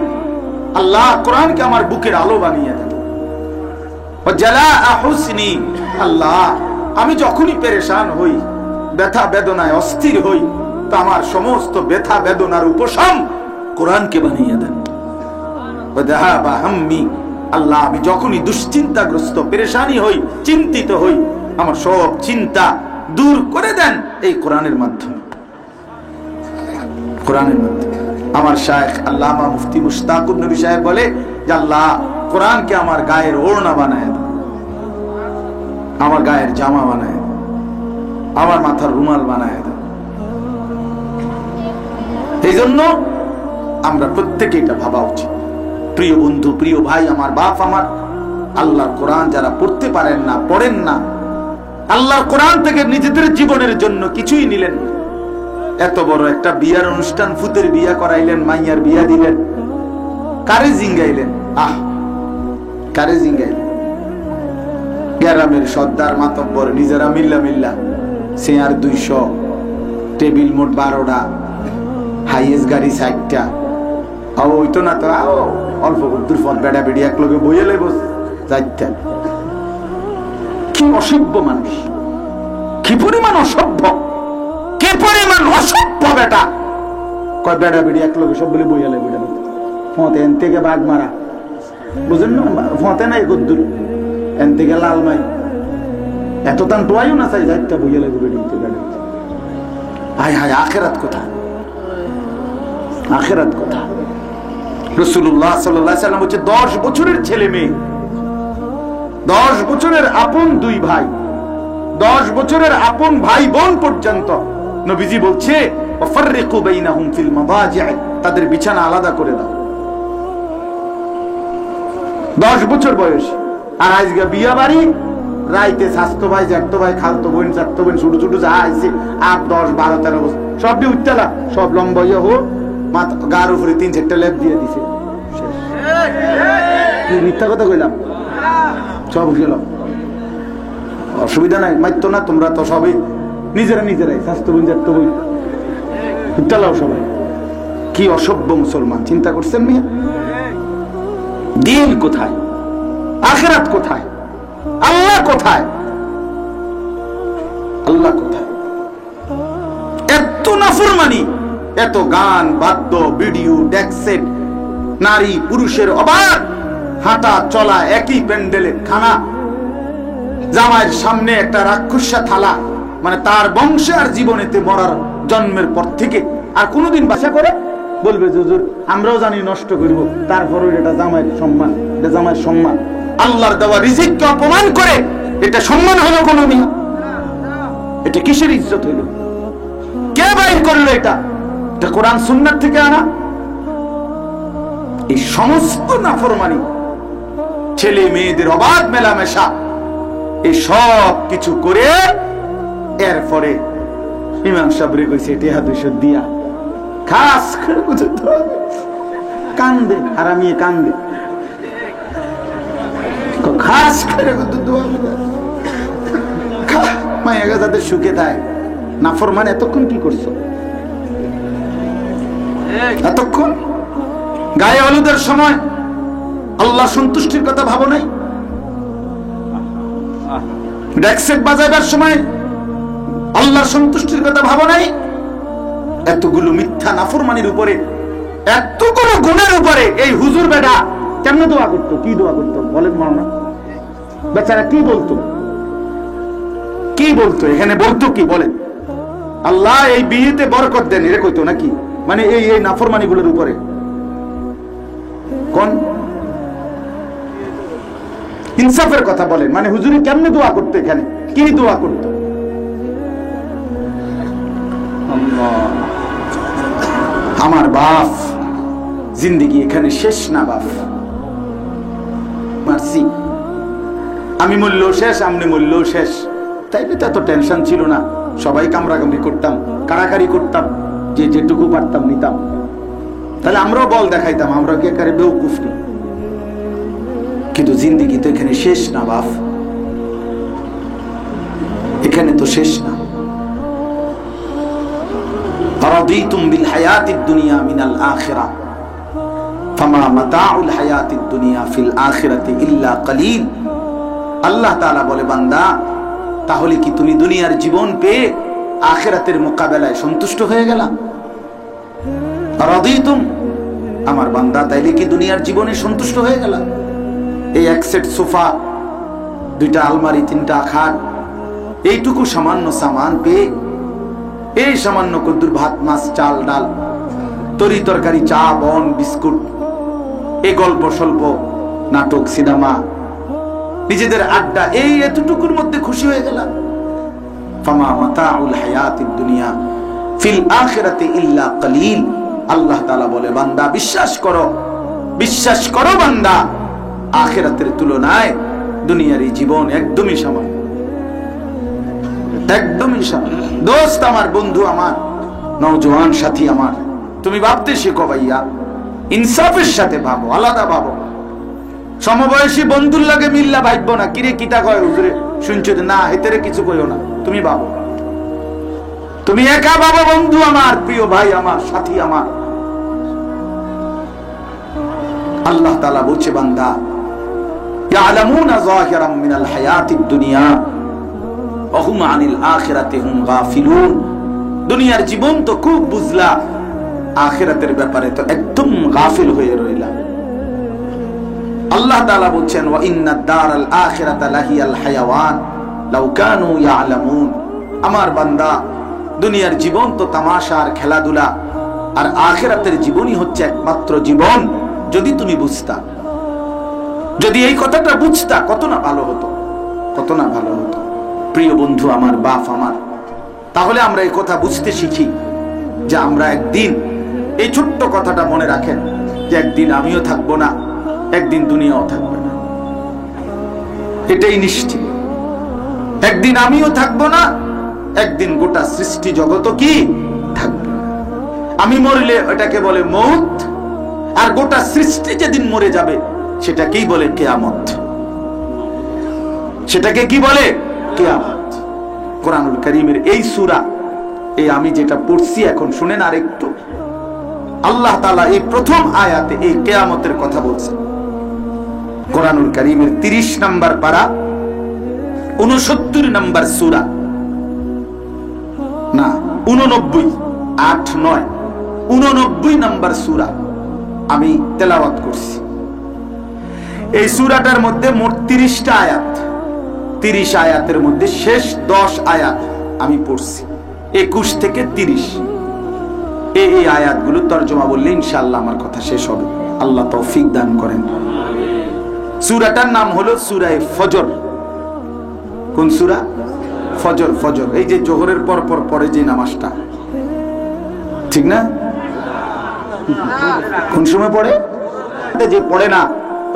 আল্লাহ কোরআনকে আমার বুকের আলো বানিয়ে দেন। ওয়া জালাআ হুজনি, আল্লাহ আমি যখনই পেরেশান হই, ব্যথা বেদনায় অস্থির হই, তো আমার সমস্ত ব্যথা বেদনার উপশম কোরআনকে বানিয়ে দেন। ওয়া যাহাবা হাম্মি, আল্লাহ আমি যখনই দুশ্চিন্তাগ্রস্ত পেরেশানি হই, চিন্তিত হই, আমার সব চিন্তা দূর করে দেন এই কোরআনের মাধ্যমে। কোরআনের মাধ্যমে আমার শায়েখ আল্লামা মুফতি মুশতাকুর নবী সাহেব বলে যে আল্লাহ কোরআনকে আমার গায়ের ওড়না বানায় দেন, আমার গায়ের জামা বানায় দেন, আমার মাথার রুমাল বানায় দেন। এই জন্য আমরা প্রত্যেকে এটা ভাবা উচিত। প্রিয় বন্ধু, প্রিয় ভাই, আমার বাপ, আমার আল্লাহর কোরআন যারা পড়তে পারেন না, পড়েন না, আল্লাহর কোরআন থেকে নিজেদের জীবনের জন্য কিছুই নিলেন না। এত বড় একটা বিয়ার অনুষ্ঠান, ফুতের বিয়া করাইলেন, মাইয়ার বিয়া দিলেন, কারে জিঙ্গাইলেন? কারে জিঙ্গাইলেন? গ্রামের সর্দার মাতব্বর নিজেরা মিল্লা চেয়ার 200, টেবিল মোট 12টা, হাইয়েস্ট গাড়ি 60টা। ওইতো না তো, অল্প দূর পথ বেড়া বেড়ি এক লোকে বইয়ে লেব যাইতেন। কি অসভ্য মানুষ, কি পরিমাণ অসভ্য, কি পরিমাণ অসভ্য বেটা। কয় বেড়া বেড়ি এক লোকে সব বলে বইয়ে লেব, ফতে এন থেকে বাঘ মারা, বুঝেন না? ফতে নাই গদ্দুর, এন থেকে লাল মাই, এত তান টোয়াইও না চাই, যাইতে বইয়ে লেব বেড়ি। হায় হায়, আখেরাত কোথায়? আখেরাত কোথায়? রাসূলুল্লাহ সাল্লাল্লাহু আলাইহি সাল্লাম হচ্ছে 10 বছরের ছেলে মেয়ে, 10 বছরের আপন 2 ভাই, 10 বছরের আপন ভাই বোন পর্যন্ত নবীজি বলছে ওয়াফাররিকু বাইনাহুম ফিল মাদাজি', তাদের বিছানা আলাদা করে দাও। 10 বছর বয়স, আর আজকে বিয়া বাড়ি, রাইতে স্বাস্থ্য ভাই, জ্যাঠতো ভাই, খালতো বোন, চাচতো বোন, ছোট ছোট যা আইছে 8, 10, 12, 13 বছর, সব উঠতেলা, সব লম্বা ইয়ে হোক, গার উপরে 3-4টা লেপ দিয়ে দিছে। মিথ্যা কথা কইলাম? সব গেল, অসুবিধা নাই, মাইতো না, তোমরা তো সবই নিজেরাই স্বাস্থ্য বোন, জ্যাঠতো বোন, উঠতেলাও সবাই। কি অসভ্য মুসলমান, চিন্তা করছেন মিয়া? দিন কোথায়? আখিরাত কোথায়? আল্লাহ কোথায়? আল্লাহ কোথায়? এত নাফরমানি, এত গান, বাদ্য, ভিডিও, ডেকসেট, নারী পুরুষের অবাধ হাঁটা চলা, একই প্যান্ডেলে খানা, জামাইয়ের সামনে একটা রাক্ষসা থালা, মানে তার বংশে আর জীবনেতে মরার জন্মের পর থেকে আর কোনোদিন বাসা করে বলবে যে হুজুর আমরাও জানি নষ্ট করব, তারপরে এটা জামাইয়ের সম্মান, এটা জামাইয়ের সম্মান। আল্লাহর দেওয়া রিজিককে অপমান করে এটা সম্মান হলো কোনো মিয়া? এটা কিসের ইজ্জত হইল? কে বাইর করলো এটা? এটা কোরআন সুন্নাত থেকে আনা। এই সমস্ত নাফরমানি, ছেলে মেয়েদের অবাধ মেলামেশা, এই সব কিছু করে এরপরে ইমাম সাহেব রে কইছে 200 দিয়া খাস করে হুজুর দোয়া করে। কান্দে হারামিয়ে কান্দে, খাস করে হুজুর দোয়া করে। মায়েরা যাদের সুখে দেয়, নাফরমান এতক্ষণ কি করছো? এতক্ষণ গায়ে হলুদের সময় আল্লাহ সন্তুষ্টির কথা ভাবো নাই? ডেক্সেট বাজাবার সময় আল্লাহ সন্তুষ্টির কথা ভাবো নাই? এতগুলো মিথ্যা নাফরমানির উপরে, এতগুলো গুণের উপরে এই হুজুর বেটা কেমনে দোয়া করতো? কি দোয়া করতো বলেন মাওলানা? বেচারা কি বলতো? কি বলতো? এখানে বলতো কি বলেন? আল্লাহ এই বিয়েতে বরকত দেন, এরে কইতো নাকি? মানে এই এই নাফরমানি গুলোর উপরে কোন ইনসাফের কথা বলেন? মানে হুজুরি কেমনে দোয়া করতো? এখানে কি দোয়া করতো? আমার বাপ জিন্দেগি এখানে শেষ না বাপ, মারছি আমি, মূল্য শেষ, আমনে মূল্য শেষ। তাই তো এত টেনশন ছিল না, সবাই কামড়াকামড়ি করতাম, কাড়াকাড়ি করতাম, যে যেটুকু পারতাম নিতাম। তাহলে আমরাও বল দেখাইতাম, আমরা কি একারে বেউকুফ নি? কিন্তু জিন্দেগি তো এখানে শেষ না বাপ, এখানে তো শেষ না। রাদিতুম বিল হায়াতিদ দুনিয়া মিনাল আখিরাহ ফামা মাতাউল হায়াতিদ দুনিয়া ফিল আখিরাতি ইল্লা কলিল। আল্লাহ তাআলা বলে, বান্দা তাহলে কি তুমি দুনিয়ার জীবন পেয়ে আখিরাতের মোকাবেলায় সন্তুষ্ট হয়ে গেলা? রাদিতুম, আমার বান্দা তাইলে কি দুনিয়ার জীবনে সন্তুষ্ট হয়ে গেলা? এই এক সেট সোফা, দুইটা আলমারি, তিনটা খাট, এইটুকু সামান্য সামান পেয়ে, এই সামান্য কদ্দুর ভাত মাছ চাল ডাল তরি তরকারি চা বন বিস্কুট, এই গল্প স্বল্প নাটক সিনেমা নিজেদের আড্ডা, এই এতটুকুর মধ্যে খুশি হয়ে গেলাম। ফামা মাতাউল হায়াতিদ দুনিয়া ফিল আখিরাতি ইল্লা কলিল। আল্লাহ তাআলা বলে, বান্দা বিশ্বাস করো, বিশ্বাস করো বান্দা, আখিরাতের তুলনায় দুনিয়ার এই জীবন একদমই সামান্য, একদমই সামান্য। দোস্ত আমার, বন্ধু আমার, নওজোয়ান সাথী আমার, তুমি ভাবতে শিখো ভাইয়া, ইনসাফের সাথে ভাবো, আলাদা ভাবো। সমবয়সী বন্ধুর লাগে মিল্লা ভাববো না, কিরে কিতা কয় হুজুরে শুনছো না, হেতেরে কিছু কইও না, তুমি ভাবো, তুমি একা ভাবো বন্ধু আমার, প্রিয় ভাই আমার, সাথী আমার। আল্লাহ তাআলা বলছে, বান্দা ইয়ালামুনা যাহিরাম মিনাল হায়াতিদ দুনিয়া ওয়া হুম আনিল আখিরাতি হুম গাফিলুন। দুনিয়ার জীবন তো খুব বুঝলা, আখিরাতের ব্যাপারে তো একদম গাফিল হয়ে রইলা। আল্লাহ তাআলা বলছেন, ওয়া ইন্নাদ দারাল আখিরাতা লাহিয়াল হায়াওয়ান লাউ কানু ইয়ালামুন। আমার বান্দা, দুনিয়ার জীবন তো তামাশা আর খেলাধুলা, আর আখিরাতের জীবনই হচ্ছে একমাত্র জীবন। যদি তুমি বুঝতা, যদি এই কথাটা বুঝতা, কত না ভালো হতো, কত না ভালো হতো। প্রিয় বন্ধু আমার, বাপ আমার, তাহলে আমরা এই কথা বুঝতে শিখি যে আমরা একদিন, এই ছোট্ট কথাটা মনে রাখেন, যে একদিন আমিও থাকবো না, একদিন দুনিয়াও থাকবে না, এটাই নিশ্চিত। একদিন আমিও থাকবো না, একদিন গোটা সৃষ্টি জগৎ কি থাকবে। আমি মরলে এটাকে বলে মউত, আর গোটা সৃষ্টি যেদিন মরে যাবে সেটাকেই বলে কিয়ামত। সেটাকে কি বলে? কিয়ামত। কোরআনুল কারীমের এই সূরা, এই আমি যেটা পড়ছি এখন শুনেন আর একটু, আল্লাহ তাআলা এই প্রথম আয়াতে এই কিয়ামতের কথা বলছেন। কোরআনুল কারীমের 30 নম্বর পারা 69 নম্বর সূরা, না 89, 8, 9, 89 নম্বর সূরা আমি তেলাওয়াত করছি। এই সূরাটার মধ্যে মোট 30টা আয়াত, 30 আয়াতের মধ্যে শেষ 10 আয়াত আমি পড়ছি, 21 থেকে 30। এই আয়াতগুলো তরজমা বললে ইনশাআল্লাহ আমার কথা শেষ হবে, আল্লাহ তৌফিক দান করেন। সূরাটার নাম হলো সূরা ফজর। কোন সূরা? ফজর। ফজর এই যে জোহরের পর পর পরে যে নামাজটা, ঠিক না? কোন সময় পড়ে? যে পড়ে না,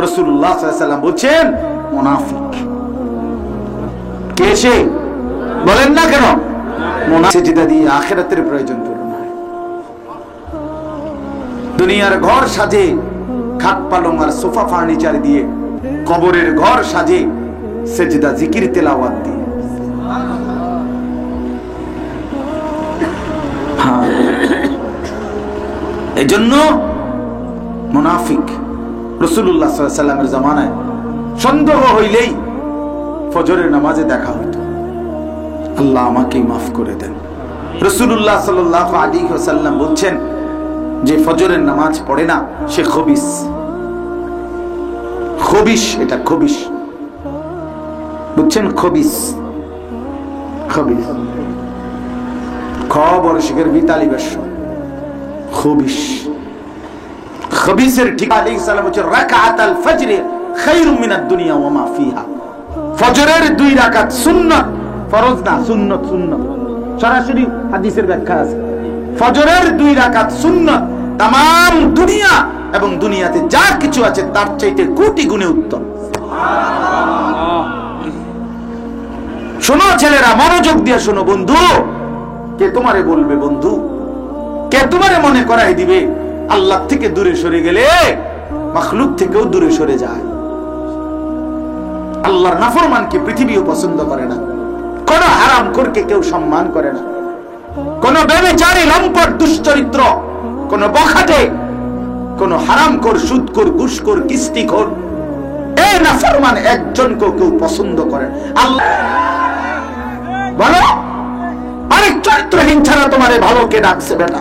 রাসূলুল্লাহ সাল্লাল্লাহু আলাইহি ওয়াসাল্লাম বলেন মুনাফিক। কে সে? বলেন না কেন? মুনাফিক যেটা দিয়ে আখিরাতের প্রয়োজন পূরণ হয়। দুনিয়ার ঘর সাজে খাট পালং আর সোফা ফার্নিচার দিয়ে, কবরের ঘর সাজে সেজদা জিকির তেলাওয়াত দিয়ে। এজন্য মুনাফিক রাসূলুল্লাহ সাল্লাল্লাহু আলাইহি ওয়াসাল্লামের জামানায় সন্দেহ হইলেই ফজরের নামাজে দেখা হতো। আল্লাহ আমাকে মাফ করে দেন। রাসূলুল্লাহ সাল্লাল্লাহু আলাইহি ওয়াসাল্লাম বলছেন, যে ফজরের নামাজ পড়ে না সে খবিস। খবিস, এটা খবিস, বুঝছেন? খবিস, খবিস, খবর শিখের বিতালি বর্ষ খবিস। খবিসের ঠিক আলাইহিস সালাম হচ্ছে রাকাতাল ফজর খায়রুম মিনাদ দুনিয়া ওয়া মা ফিহা। ফজরের 2 রাকাত সুন্নাত, ফরজ না, সুন্নাত। সুন্নাত সরাসরি হাদিসের ব্যাখ্যা আছে। ফজরের 2 রাকাত সুন্নাত তামাম দুনিয়া এবং দুনিয়াতে যা কিছু আছে তার চাইতে কোটি গুণে উত্তম। শোনো ছেলেরা, মনোযোগ দিয়ে শোনো বন্ধু। কে তোমারে বলবে বন্ধু? কে তোমারে মনে করাই দিবে আল্লাহ থেকে দূরে সরে গেলে মাখলুক থেকেও দূরে সরে যায়। আল্লাহর নাফরমানকে পৃথিবীও পছন্দ করে না, কোন হারামখোরকে কেউ সম্মান করে না, কোন ব্যভিচারী লম্পট দুশ্চরিত্র, কোন বখাটে, কোন হারামখোর, সুদখোর, ঘুষখোর, কিস্তিখোর, এই নাফরমান একজনকেও কেউ পছন্দ করে না। আল্লাহ বলো, আরেক চরিত্রহীন ছাড়া তোমারে ভালো কে ডাকছে বেটা?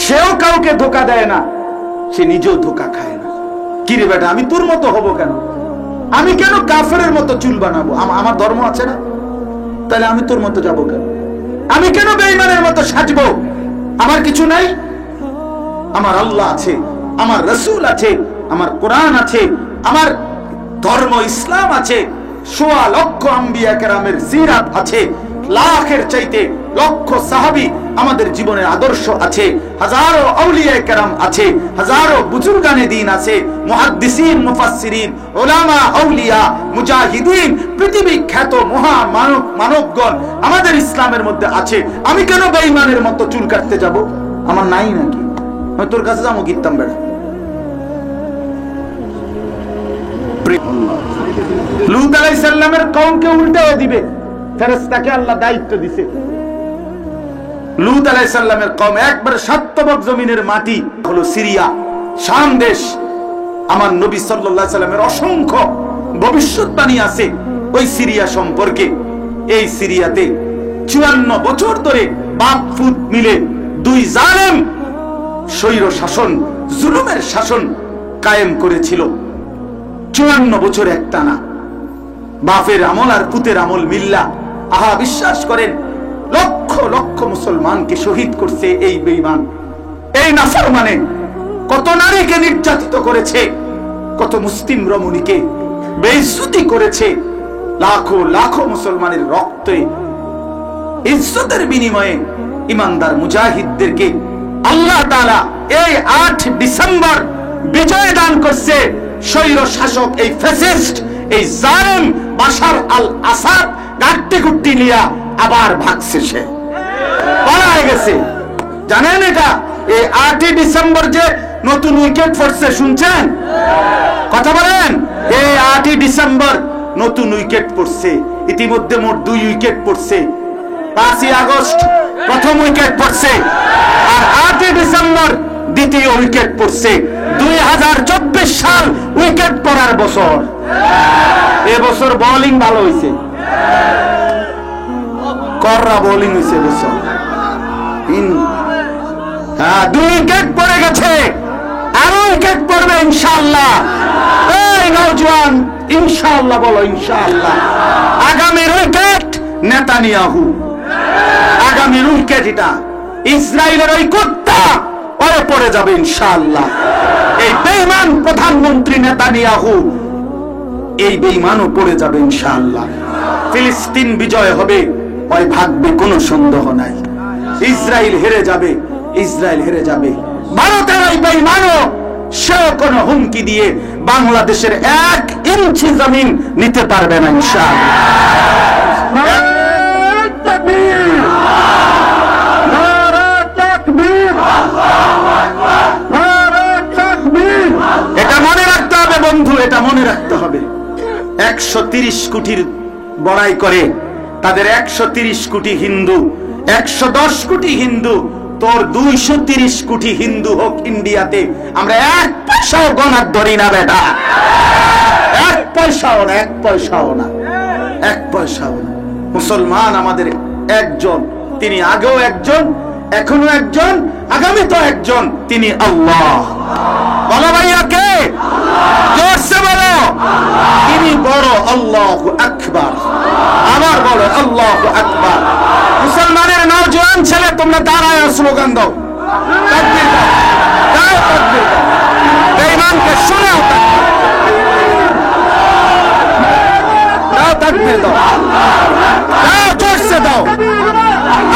সেও কাউকে ধোকা দেয় না, সে নিজেও ধোকা খায় না। কি রে বেটা, আমি তোর মতো হব কেন? আমি কেন কাফেরের মতো চুল বানাবো? আমার ধর্ম আছে না, তাহলে আমি তোর মতো যাবো কেন? আমি কেন বেঈমানের মতো সাজবো? আমার কিছু নাই? আমার আল্লাহ আছে, আমার রাসূল আছে, আমার কোরআন আছে, আমার ধর্ম ইসলাম আছে, ১৬ লক্ষ আম্বিয়া কেরামের সিরাত আছে, লাখের চাইতে লক্ষ সাহাবী আমাদের জীবনের আদর্শ আছে, হাজারো আউলিয়া কেরাম আছে, হাজারো বুজুর্গানে দ্বীন আছে, মুহাদ্দিসিন, মুফাসসিরিন, উলামা, আউলিয়া, মুজাহিদিন, পৃথিবী খ্যাত মহা মানবগণ আমাদের ইসলামের মধ্যে আছে। আমি কেন বেঈমানের মতো চুল কাটতে যাব? আমার নাই নাকি? আমি তোর কাছে যাবো গিরতাম বেড়া? লূত আলাইহিস সালামের কওমকে উল্টাও দিবে, ফেরেশতাকে আল্লাহ দায়িত্ব দিয়েছে। লূত আলাইহিস সালামের কওম একবার সাতবক জমিনের মাটি হলো সিরিয়া, শাম দেশ। আমার নবী সাল্লাল্লাহু আলাইহি সাল্লামের অসংখ্য ভবিষ্যৎবাণী আছে ওই সিরিয়া সম্পর্কে। এই সিরিয়াতে 54 বছর ধরে বাপ ফুট মিলে 2 জালেম স্বৈর শাসন, জুলুমের শাসন কায়েম করেছিল। 54 বছর একটানা বাপের আমল আর পুতের আমল মিল্লা। আহা, বিশ্বাস করেন, লক্ষ লক্ষ মুসলমানকে শহীদ করছে এই বেঈমান, এই নাফরমানে। কত নারীকে নির্যাতিত করেছে, কত মুসলিম রমণীকে বেইজ্জতি করেছে। লাখো লাখো মুসলমানের রক্তে ইজ্জতের বিনিময়ে ইমানদার মুজাহিদদেরকে আল্লাহ তাআলা এই 8 ডিসেম্বর বিজয় দান করছে। স্বৈর শাসক এই ফ্যাসিস্ট, এই জালেম বাশার আল আসাদ গাট্টি গুট্টি নিয়ে আবার ভাগছে, সে পালায় গেছে। জানেন এটা? এই 8 ডিসেম্বর যে নতুন উইকেট পড়ছে, শুনছেন? কথা বলেন। এই 8 ডিসেম্বর নতুন উইকেট পড়ছে। ইতিমধ্যে মোট 2 উইকেট পড়ছে। 5 আগস্ট প্রথম উইকেট পড়ছে, আর 8 ডিসেম্বর দ্বিতীয় উইকেট পড়ছে। 2024 সাল উইকেট পড়ার বছর। এবছর বোলিং ভালো হয়েছে, কররা বোলিং হয়েছে বছর। 2 উইকেট পড়ে গেছে, আরো উইকেট পড়বে ইনশাআল্লাহ। এই নওজোয়ান, ইনশাআল্লাহ বলো, ইনশাআল্লাহ। আগামীর উইকেট নেতানিয়াহু, আগামীর উইকেট এটা ইসরায়েলের ওই কুত্তা, ওরে পড়ে যাবে ইনশাআল্লাহ। এই বেঈমান প্রধানমন্ত্রী নেতানিয়াহু, এই বেঈমানও পড়ে যাবে ইনশাআল্লাহ। ফিলিস্তিন বিজয় হবে, ওই ভাগবে, কোনো সন্দেহ নাই। ইসরায়েল হেরে যাবে, ইসরায়েল হেরে যাবে। ভারতের ওই বেঈমানও, সেও কোনো হুমকি দিয়ে বাংলাদেশের 1 ইঞ্চি জমিন নিতে পারবে না ইনশাআল্লাহ। মনে রাখতে হবে 130 কোটির বড়াই করে, তাদের 130 কোটি হিন্দু, 110 কোটি হিন্দু, তোর 230 কোটি হিন্দু হোক ইন্ডিয়াতে, আমরা এক পয়সাও গণার ধরি না বেটা, এক পয়সাও না, এক পয়সাও না, এক পয়সাও না। মুসলমান আমাদের একজন, তিনি আগেও একজন, এখনো একজন, আগামী তো একজন, তিনি আল্লাহ। বলো ভাইয়া কে? জোরসে বলো। তিনি বড়, আল্লাহু আকবার। আমার বড়, আল্লাহু আকবার। মুসলমানের নওজোয়ান ছেলে, তোমরা দাঁড়ায় স্লোগান দাও, তাকবীর দাও, দাও তাকবীর দাও, বেঈমানকে শোনাও, দাও তাকবীর দাও, দাও জোরসে দাও,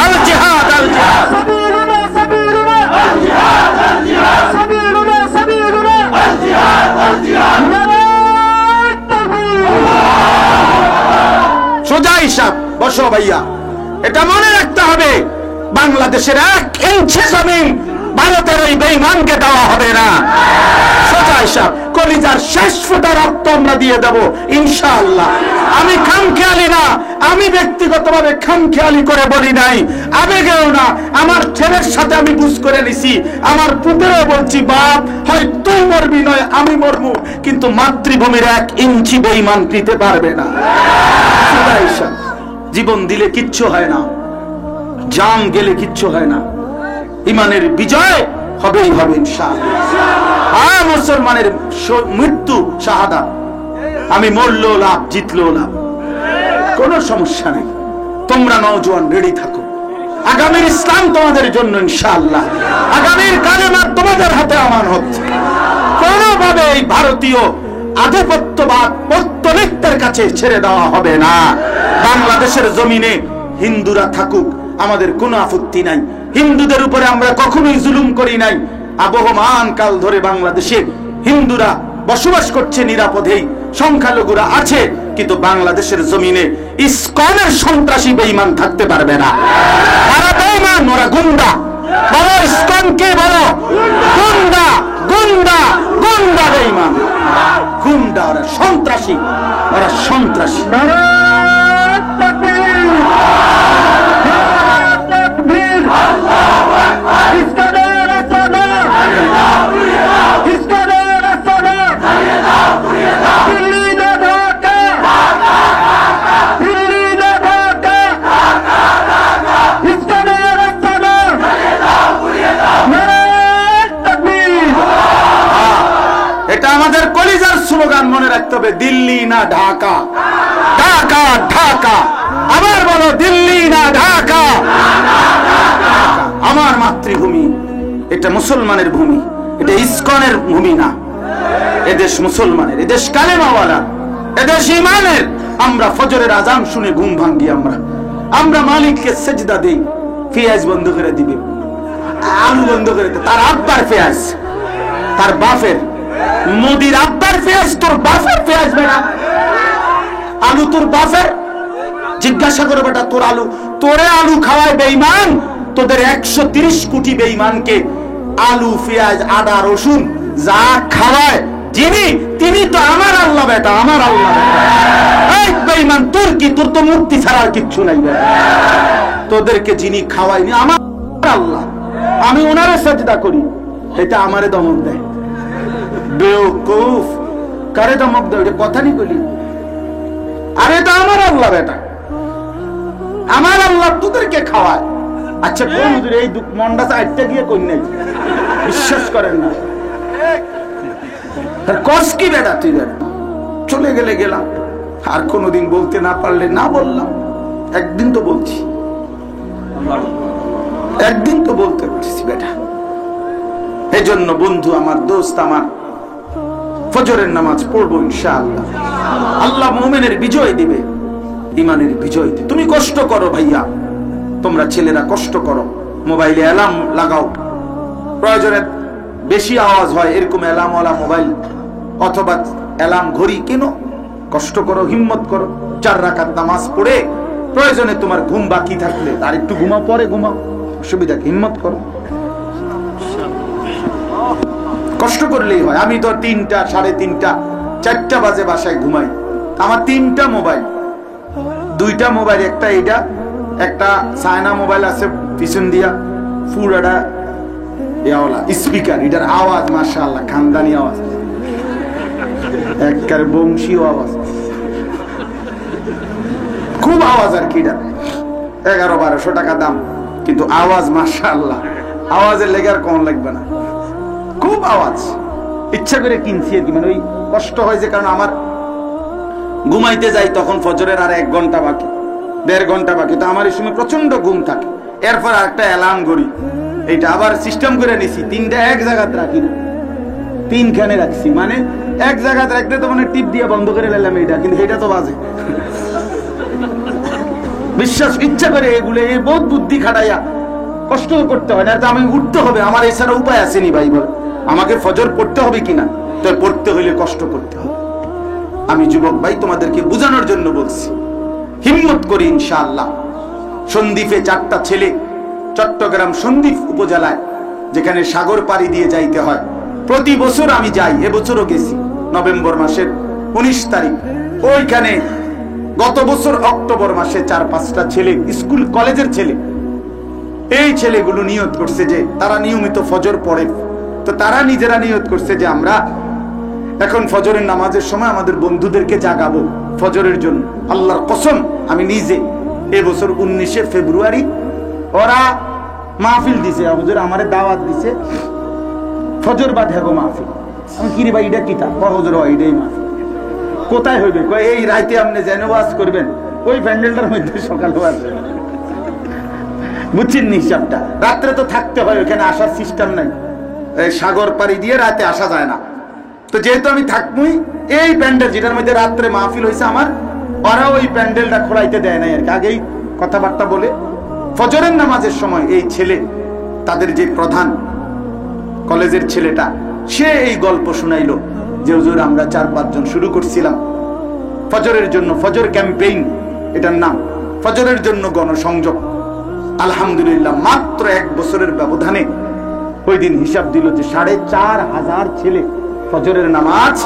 আল জিহাদ, আল জিহাদ। সোজা হিসাব, বসো ভাইয়া। এটা মনে রাখতে হবে, বাংলাদেশের 1 ইঞ্চি জমিন ভারতের ওই বেঈমানকে দেওয়া হবে না। সোজা হিসাব, কলিজার শেষ ফোঁটা রক্ত আমরা দিয়ে দেব ইনশাআল্লাহ। আমি খামখেয়ালি না, আমি ব্যক্তিগতভাবে খামখেয়ালি করে বলি নাই, আবেগেও না। আমার ছেলের সাথে আমি বুঝ করে নিছি, আমার পুত্রেও বলছি, বাপ হয় তুই মরবি নয় আমি মরবো, কিন্তু মাতৃভূমির 1 ইঞ্চি বেঈমান নিতে পারবে না। সোজা হিসাব, জীবন দিলে কিচ্ছু হয় না, জান গেলে কিচ্ছু হয় না, ইমানের বিজয় হবেই হবে ইনশাআল্লাহ। হ্যাঁ, মুসলমানের মৃত্যু শাহাদাত, আমি মরলেও লাভ, জিতলেও লাভ, কোনো সমস্যা নেই। তোমরা নওজোয়ান রেডি থাকো, আগামীর ইসলাম তোমাদের জন্য ইনশাআল্লাহ, আগামীর কালেমা তোমাদের হাতে আমানত। কোনোভাবে এই ভারতীয় আধিপত্যবাদ পত্তলিকদের কাছে ছেড়ে দেওয়া হবে না। বাংলাদেশের জমিনে হিন্দুরা থাকুক, আমাদের কোনো আপত্তি নাই। হিন্দুদের উপরে আমরা কখনোই জুলুম করি নাই। আবহমান কাল ধরে বাংলাদেশে হিন্দুরা বসবাস করছে নিরাপদেই, সংখ্যালঘুরা আছে, কিন্তু বাংলাদেশের জমিনে ইসকনের সন্ত্রাসী বেঈমান থাকতে পারবে না। তারা বেঈমান, ওরা গুন্ডা। বলো ইসকন কে? বলো গুন্ডা, গুন্ডা, গুন্ডা, বেঈমান, গুন্ডা, ওরা সন্ত্রাসী, ওরা সন্ত্রাসী। এটা আমাদের কলিজার স্লোগান, মনে রাখতে হবে। দিল্লি না ঢাকা, ঢাকা, ঢাকা। আবার বলো, দিল্লি না ঢাকা। আমার মাতৃভূমি, এটা মুসলমানের ভূমি, এটা ইসকনের ভূমি না। এদেশ মুসলমানের, এদেশ কালেমাওয়ালা, এদেশ ইমানের। আমরা ফজরের আজান শুনে ঘুম ভাঙ্গি, আমরা মালিককে সেজদা দেই। পেঁয়াজ বন্ধ করে দিবে, আলু বন্ধ করে দিবে, তার আব্বার পেঁয়াজ, তার বাপের, মোদির আব্বার পেঁয়াজ, তোর বাপের পেঁয়াজ বেটা। আলু তোর বাপের, জিজ্ঞাসা করো বেটা, তোর আলু, তোরে আলু খাওয়ায় বেঈমান। তোদের 130 কোটি বেঈমানকে আলু, পেঁয়াজ, আদা, রসুন যা খাওয়ায় যিনি, তিনি তো আমার আল্লাহ বেটা, আমার আল্লাহ বেটা। বেঈমান তোর কি? তোর তো মুক্তি ছাড়া কিচ্ছু নাই বেটা। তোদেরকে যিনি খাওয়ায়নি আমার আল্লাহ, আমি ওনারে সাজদা করি, এটা আমারে দমক দেয়। বেওকুফ, কারে দমক দেয়? এটা কথা নি বলি। আরে এটা আমার আল্লাহ বেটা, আমার আল্লাহ তোদেরকে খাওয়ায়। আচ্ছা কোন হুজুর এই মন্ডা চাইতে গিয়ে কই নাই? বিশ্বাস করেন না। কস কি বেটা তুই? বেটা চলে গেলে গেলাম, আর কোনোদিন বলতে না পারলে না বললাম। একদিন তো বলছি, একদিন তো বলতে পারছি বেটা। এই জন্য বন্ধু আমার, দোস্ত আমার, ফজরের নামাজ পড়বো ইনশাআল্লাহ। আল্লাহ মুমিনের বিজয় দিবে, ইমানের বিজয় দিবে। তুমি কষ্ট করো ভাইয়া, তোমরা ছেলেরা কষ্ট করো, মোবাইলে অ্যালার্ম লাগাও, প্রয়োজনে বেশি আওয়াজ হয় এরকম অ্যালার্মওয়ালা মোবাইল অথবা অ্যালার্ম ঘড়ি কেন। কষ্ট করো, হিম্মত করো, 4 রাকাত নামাজ পড়ে প্রয়োজনে তোমার ঘুম বাকি থাকলে আর একটু ঘুমাও, পরে ঘুমাও, অসুবিধা, হিম্মত করো, কষ্ট করলেই হয়। আমি তো 3টা, 3:30 4টা বাজে বাসায় ঘুমাই। আমার 3টা মোবাইল, 2টা মোবাইল, একটা এইটা, একটা চায়না মোবাইল আছে পিছন দিয়া ফুরাটা ইয়াওয়ালা স্পিকার, এটার আওয়াজ মাশাআল্লাহ খানদানি আওয়াজ, একবারে বংশীয় আওয়াজ, খুব আওয়াজ আর কি। এটা 1100-1200 টাকা দাম, কিন্তু আওয়াজ মাশাআল্লাহ, আওয়াজের লেগে আর কম লাগবে না, খুব আওয়াজ। ইচ্ছা করে কিনছি আর কি, মানে ওই কষ্ট হয় যে, কারণ আমার ঘুমাইতে যাই তখন ফজরের আর 1 ঘন্টা বাকি, 1.5 ঘন্টা বাকি, তো আমার এই সময় প্রচন্ড ঘুম থাকে। এরপর একটা অ্যালার্ম করি, এইটা আবার সিস্টেম করে নিছি, 3টা এক জায়গাতে রাখি না, 3খানে রাখছি, মানে এক জায়গাতে রাখতে তো মানে টিপ দিয়ে বন্ধ করে নিলাম এইটা, কিন্তু এটা তো বাজে বিশ্বাস। ইচ্ছা করে এগুলো এই বহুত বুদ্ধি খাটাইয়া কষ্ট করতে হয় না, আমি উঠতে হবে, আমার এছাড়া উপায় আসেনি ভাই, বলে আমাকে ফজর পড়তে হবে কিনা, তো পড়তে হইলে কষ্ট করতে হবে। আমি যুবক ভাই তোমাদেরকে বোঝানোর জন্য বলছি, হিম্মত করি ইনশাআল্লাহ। সন্দ্বীপে 4টা ছেলে, চট্টগ্রাম সন্দ্বীপ উপজেলায়, যেখানে সাগর পাড়ি দিয়ে যাইতে হয়, প্রতি বছর আমি যাই, এবছরও গেছি নভেম্বর মাসের 19 তারিখ। ওইখানে গত বছর অক্টোবর মাসে 4-5টা ছেলে, স্কুল কলেজের ছেলে, এই ছেলেগুলো নিয়ত করছে যে তারা নিয়মিত ফজর পড়ে, তো তারা নিজেরা নিয়ত করছে যে আমরা এখন ফজরের নামাজের সময় আমাদের বন্ধুদেরকে জাগাবো ফজরের জন্য। আল্লাহর কসম, আমি নিজে এবছর 19শে ফেব্রুয়ারি ওরা মাহফিল দিছে, হুজুর আমারে দাওয়াত দিছে ফজর বাদ হেগো মাহফিল। আমি কিরে ভাই এটা কিতা? হুজুর এটাই মাহফিল। কোথায় হইবে? এই রাইতে আপনি যেন ওয়াজ করবেন, ওই প্যান্ডেলটার মধ্যে সকাল ওয়াজ, বুঝছেন নি হিসাবটা? রাত্রে তো থাকতে হয়, ওখানে আসার সিস্টেম নাই, সাগর পাড়ি দিয়ে রাতে আসা যায় না। তো যেহেতু আমি থাকবই এই প্যান্ডেল যেটার মধ্যে রাত্রে মাহফিল হয়েছে আমার, ওরা ওই প্যান্ডেলটা খোলাইতে দেয় নাই আর কি, আগেই কথাবার্তা বলে। ফজরের নামাজের সময় এই ছেলে, তাদের যে প্রধান কলেজের ছেলেটা, সে এই গল্প শুনাইলো যে হুজুর আমরা 4-5 জন শুরু করছিলাম ফজরের জন্য, ফজর ক্যাম্পেইন এটার নাম, ফজরের জন্য গণসংযোগ। আলহামদুলিল্লাহ মাত্র 1 বছরের ব্যবধানে ওই দিন হিসাব দিল যে 4500 ছেলে ফজরের নামাজ,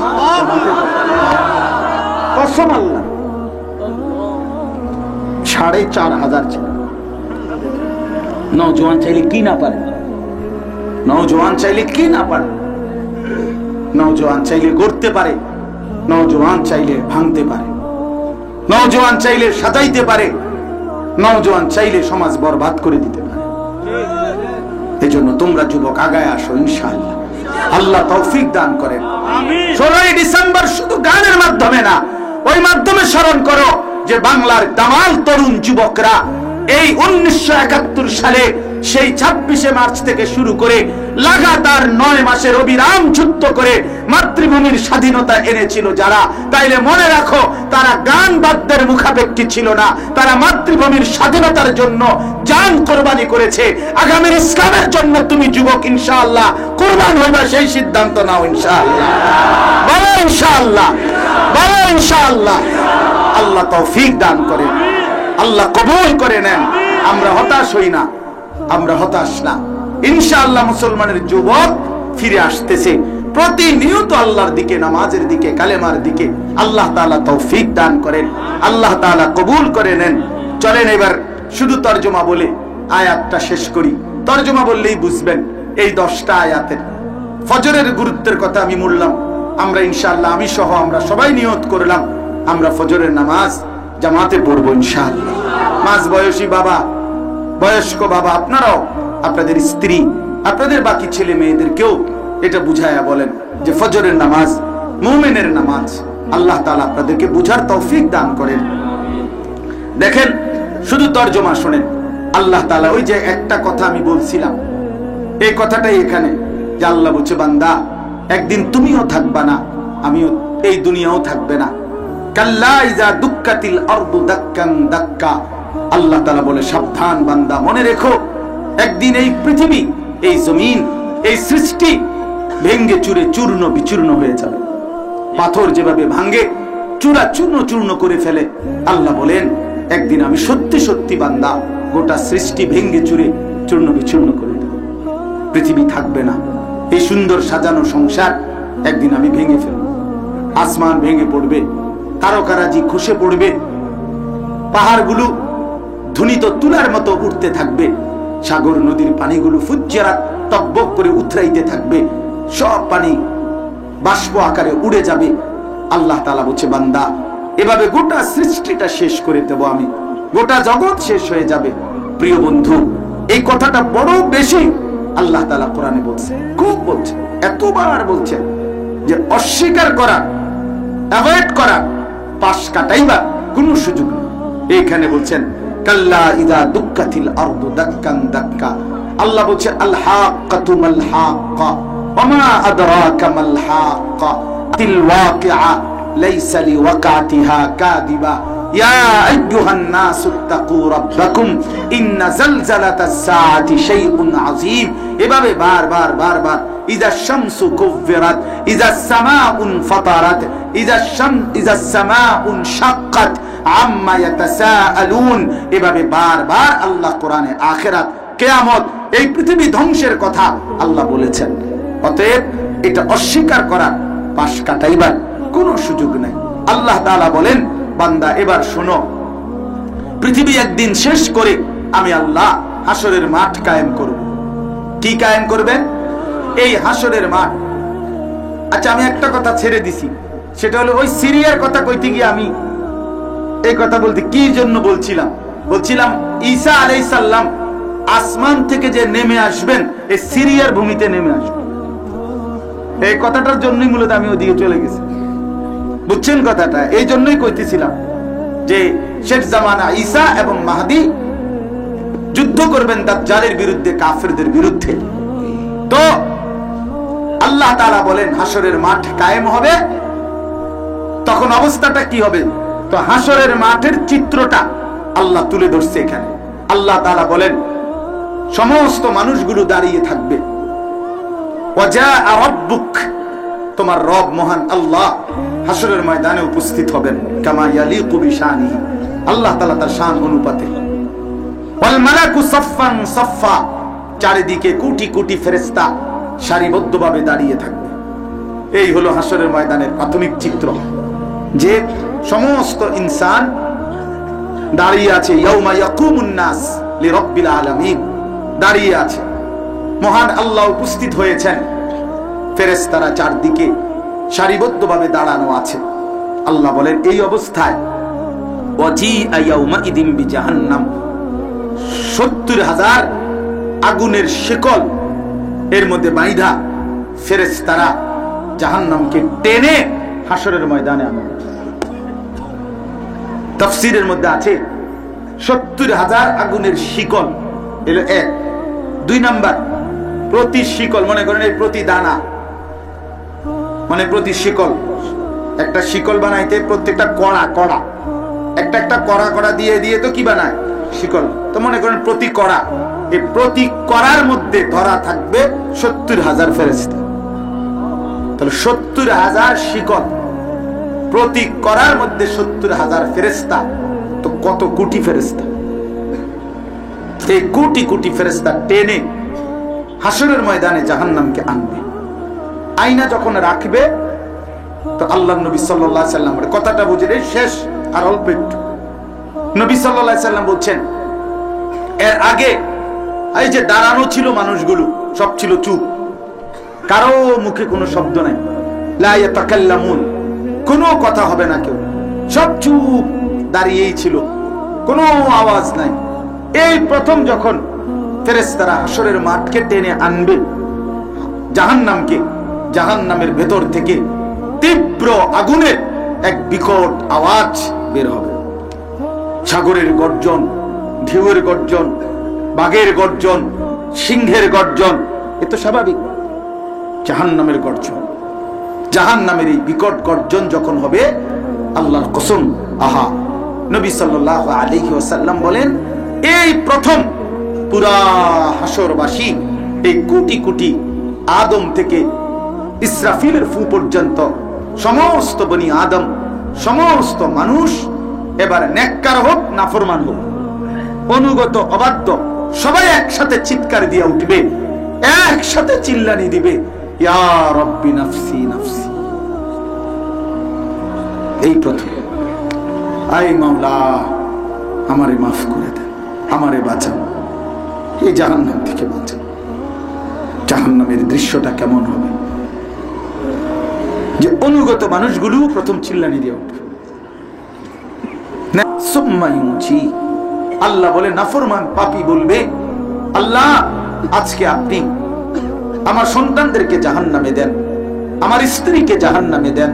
কসম আল্লাহ 4500 ছেলে। নওজোয়ান চাইলে কি না পারে, নওজোয়ান চাইলে কি না পারে, নওজোয়ান চাইলে গড়তে পারে, নওজোয়ান চাইলে ভাঙতে পারে, নওজোয়ান চাইলে সাজাইতে পারে, নওজোয়ান চাইলে সমাজ বরবাদ করে দিতে পারে। এজন্য তোমরা যুবক আগায় আসো ইনশাআল্লাহ, আল্লাহ তৌফিক দান করেন। 16ই ডিসেম্বর শুধু গানের মাধ্যমে না, ওই মাধ্যমে স্মরণ করো যে বাংলার দামাল তরুণ যুবকরা এই 1971 সালে সেই 26শে মার্চ থেকে শুরু করে লাগাতার 9 মাসের অবিরাম যুদ্ধ করে মাতৃভূমির স্বাধীনতা এনেছিল যারা, তাইলে মনে রাখো তারা গান বাদ্যের মুখাপেক্ষী ছিল না, তারা মাতৃভূমির স্বাধীনতার জন্য জান কোরবানি করেছে। আগামীর ইসলামের জন্য তুমি যুবক ইনশাআল্লাহ কোরবান হইবা, সেই সিদ্ধান্ত নাও ইনশাআল্লাহ। বলো ইনশাআল্লাহ, বলো ইনশাআল্লাহ। আল্লাহ তৌফিক দান করেন, আল্লাহ কবুল করে নেন। আমরা হতাশ হই না, আমরা হতাশ না। ইনশাআল্লাহ মুসলমানের যুবক ফিরে আসতেছে প্রতিনিয়ত আল্লাহর দিকে, নামাজের দিকে, কালেমার দিকে। আল্লাহ তাআলা তৌফিক দান করেন, আল্লাহ তাআলা কবুল করে নেন। চলেন এবার শুধু তরজমা বলে আয়াতটা শেষ করি। তরজমা বললেই বুঝবেন এই 10টা আয়াতের ফজরের গুরুত্বের কথা আমি বললাম। আমরা ইনশাআল্লাহ, আমি সহ আমরা সবাই নিয়ত করলাম আমরা ফজরের নামাজ জামাতে পড়বো ইনশাআল্লাহ। মাঝ বয়সী বাবা, বয়স্ক বাবা, আপনারাও আপনাদের স্ত্রী, আপনাদের বাকি ছেলে মেয়েদেরকেও এটা বুঝায়া বলেন যে ফজরের নামাজ মুমিনের নামাজ। আল্লাহ তাআলা আপনাদেরকে বুঝার তৌফিক দান করেন। দেখেন শুধু তরজমা শুনেন। আল্লাহ তাআলা ওই যে একটা কথা আমি বলছিলাম, এই কথাটাই এখানে যে আল্লাহ বলছে বান্দা একদিন তুমিও থাকবা না, আমিও, এই দুনিয়াও থাকবে না। কাল্লা ইযা দুক্কাতিল আরদু দাক্কান দাক্কা। আল্লাহ তাআলা বলে সাবধান বান্দা, মনে রেখো একদিন এই পৃথিবী, এই জমিন, এই সৃষ্টি ভেঙ্গে চুরে চূর্ণ বিচূর্ণ হয়ে যাবে। পাথর যেভাবে ভাঙ্গে চূড়া চূর্ণ চূর্ণ করে ফেলে, আল্লাহ বলেন একদিন আমি সত্যি সত্যি বান্দা গোটা সৃষ্টি ভেঙ্গে চুরে চূর্ণ বিচূর্ণ করে দেব। পৃথিবী থাকবে না, এই সুন্দর সাজানো সংসার একদিন আমি ভেঙে ফেলব। আসমান ভেঙে পড়বে, তারকারাজি খসে পড়বে, পাহাড়গুলো ধ্বনিত তুলার মতো উঠতে থাকবে, সাগর নদীর পানিগুলো ফুজ্জারাত টকবক করে উথরাইতে থাকবে, সব পানি বাষ্প আকারে উড়ে যাবে। আল্লাহ তাআলা বলছে, বান্দা এভাবে গোটা সৃষ্টিটা শেষ করে দেব আমি, গোটা জগৎ শেষ হয়ে যাবে। প্রিয় বন্ধু, এই কথাটা বড় বেশি আল্লাহ তাআলা কোরআনে বলছে, খুব বলছে, এতবার বলছে যে অস্বীকার করা, অ্যাভয়েড করা, পাশ কাটাইবা কোনো সুযোগ নেই। এইখানে বলছেন কাল্লা ইযা দুক্কাতিল আরদু দাক্কান দাক্কা। আল্লাহ বলছে আল হাক্কাতু মাল হাক্কা ওয়া মা আদরাকা মাল হাক্কা তিল ওয়াকিআ লাইসা লিওয়াকাতিহা কাযিবা ইয়া আইয়ুহান নাসু তাকু রাব্বাকুম ইন্না জালজালাতাস সাআতি শাইউন আযীম। এভাবে বারবার বারবার ইযা শামসু কুব্বিরাত ইযাস সামাউন ফাতারাত ইযাস সামাউন শাক্কাত আম্মা ইয়াতাসাআলুন। এভাবে বারবার আল্লাহ কোরআনে আখিরাত, কিয়ামত, এই পৃথিবী ধ্বংসের কথা আল্লাহ বলেছেন। অতএব এটা অস্বীকার করা, পাশ কাটাইবার কোনো সুযোগ নাই। আল্লাহ তাআলা বলেন, বান্দা এবার শোনো, পৃথিবী একদিন শেষ করে আমি আল্লাহ হাসরের মাঠ কায়েম করব। কি কায়েম করবেন? এই হাসরের মাঠ। আচ্ছা, আমি একটা কথা ছেড়ে দিছি, সেটা হলো ওই সিরিয়ার কথা কইতে গিয়ে আমি এই কথা বলতে কি জন্য বলছিলাম ঈসা আলাইহিস সালাম আসমান থেকে যে নেমে আসবেন, এই সিরিয়ার ভূমিতে নেমে আসবেন। এই কথাটার জন্যই মূলত আমি ওদিকে চলে গেছি, বুঝছেন কথাটা? এই জন্যই কইতেছিলাম যে শেষ জামানা ঈসা এবং মাহদী যুদ্ধ করবেন দাজ্জালের বিরুদ্ধে, কাফেরদের বিরুদ্ধে। তো আল্লাহ তাআলা বলেন হাসরের মাঠ কায়েম হবে, তখন অবস্থাটা কি হবে? তো হাসরের মাঠের চিত্রটা আল্লাহ তুলে ধরছে এখানে। আল্লাহ তাআলা বলেন সমস্ত মানুষগুলো দাঁড়িয়ে থাকবে, ওয়াজাআ রাব্বুক, তোমার রব মহান আল্লাহ হাসরের ময়দানে উপস্থিত হবেন, কামা ইয়ালিকু বিশানিহি, আল্লাহ তাআলা তার শান অনুপাতে। ওয়াল মালাকু সাফফান সাফফা, চারিদিকে কোটি কোটি ফেরেশতা সারিবদ্ধভাবে দাঁড়িয়ে থাকবে। এই হলো হাসরের ময়দানের প্রাথমিক চিত্র, যে সমস্ত ইনসান দাঁড়িয়ে আছে। ইয়াউমা ইয়াকুমুন নাস লিরাব্বিল আলামিন, দাঁড়িয়ে আছে, মহান আল্লাহ উপস্থিত হয়েছেন, ফেরেশতারা চারদিকে সারিবদ্ধভাবে দাঁড়ানো আছে। আল্লাহ বলেন এই অবস্থায় ওয়াজিআ ইয়াউমাইদিন বিজাহান্নাম, ৭০,০০০ আগুনের শিকল এর মধ্যে বাইধা ফেরেশতারা জাহান্নামকে টেনে হাসরের ময়দানে আনে। তাফসীরের মধ্যে আছে ৭০,০০০ আগুনের শিকল এলো এক। ২ নাম্বার, প্রতি শিকল, মনে করেন এই প্রতি দানা, মানে প্রতি শিকল, একটা শিকল বানাইতে প্রত্যেকটা কড়া কড়া, একটা একটা কড়া কড়া দিয়ে দিয়ে তো কি বানায়? শিকল। তো মনে করেন প্রতি কড়া, এই প্রতি কড়ার মধ্যে ধরা থাকবে ৭০,০০০ ফেরেশতা। তাহলে ৭০,০০০ শিকল, প্রতি কড়ার মধ্যে ৭০,০০০ ফেরেশতা, তো কত কোটি ফেরেশতা? এই কোটি কোটি ফেরেশতা টেনে হাসরের ময়দানে জাহান্নামকে আনবে। আয়না যখন রাখবে, তো আল্লাহর নবী সাল্লাল্লাহু আলাইহি সাল্লাম কথাটা বুঝে রে, শেষ আর অল্প একটু। নবী সাল্লাল্লাহু আলাইহি সাল্লাম বলছেন, এর আগে এই যে দাঁড়ানো ছিল মানুষগুলো, সব ছিল চুপ, কারো মুখে কোনো শব্দ নাই, লা ইয়াতাকাল্লামুন, কোনো কথা হবে না, কেউ সব চুপ দাঁড়িয়েই ছিল, কোনো আওয়াজ নাই। এই প্রথম যখন ফেরেশতারা হাসরের মাঠকে টেনে আনবে জাহান্নামকে, জাহান্নামের ভেতর থেকে তীব্র আগুনের এক বিকট আওয়াজ বের হবে। সাগরের গর্জন, ঢেউয়ের গর্জন, বাঘের গর্জন, সিংহের গর্জন, এ তো স্বাভাবিক। জাহান্নামের গর্জন, জাহান্নামের এই বিকট গর্জন যখন হবে, আল্লাহর কসম, আহা, নবী সাল্লাল্লাহু আলাইহি ওয়াসাল্লাম বলেন এই প্রথম পুরা হাসরবাসী, এই কোটি কোটি আদম থেকে ইসরাফিলের ফু পর্যন্ত সমস্ত বনি আদম, সমস্ত মানুষ, এবার নেককার হোক নাফরমান হোক, অনুগত অবাধ্য, সবাই একসাথে চিৎকার দিয়ে উঠবে, একসাথে চিল্লানি দিবে, ইয়া রব্বি নাফসি নাফসি। এই প্রথম, আয় মাওলা আমারে মাফ করে দেন, আমারে বাঁচান, এই জাহান্নাম থেকে বাঁচান। জাহান্নামের দৃশ্যটা কেমন হবে যে অনুগত মানুষগুলো প্রথম চিল্লানি দিয়ে উঠবে। আল্লাহ বলে নাফরমান পাপী বলবে, আল্লাহ আজকে আপনি আমার সন্তানদেরকে জাহান্নামে দেন, আমার স্ত্রীকে জাহান্নামে দেন,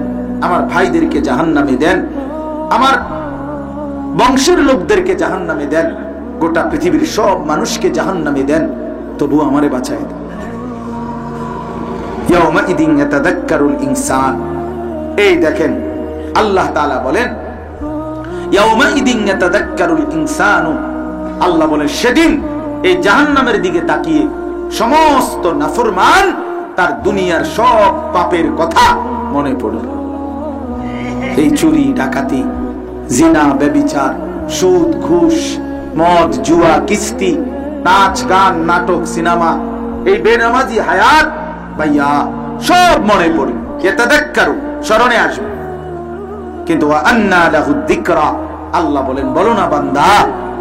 আমার ভাইদেরকে জাহান্নামে দেন, আমার বংশের লোকদেরকে জাহান্নামে দেন, গোটা পৃথিবীর সব মানুষকে জাহান্নামে দেন, তবু আমারে বাঁচায় দেন। ইয়াউমাইদিন ইয়াতাযাক্কারুল ইনসান, এই দেখেন আল্লাহ তাআলা বলেন ইয়াউমাইদিন ইয়াতাযাক্কারুল ইনসানু, আল্লাহ বলেন সেদিন এই জাহান্নামের দিকে তাকিয়ে সমস্ত নাফরমান তার দুনিয়ার সব পাপের কথা মনে পড়ল। এই চুরি ডাকাতি, জিনা ব্যভিচার, সুদ ঘুষ, মদ জুয়া কিস্তি, নাচ গান নাটক সিনেমা, এই বেনামাজি হায়াত ভাইয়া সব মনে পড়ে, ইয়াতাযাক্কারু স্মরণে আসবে। কিন্তু আন্না লাহু যিকরা, আল্লাহ বলেন বলো না বান্দা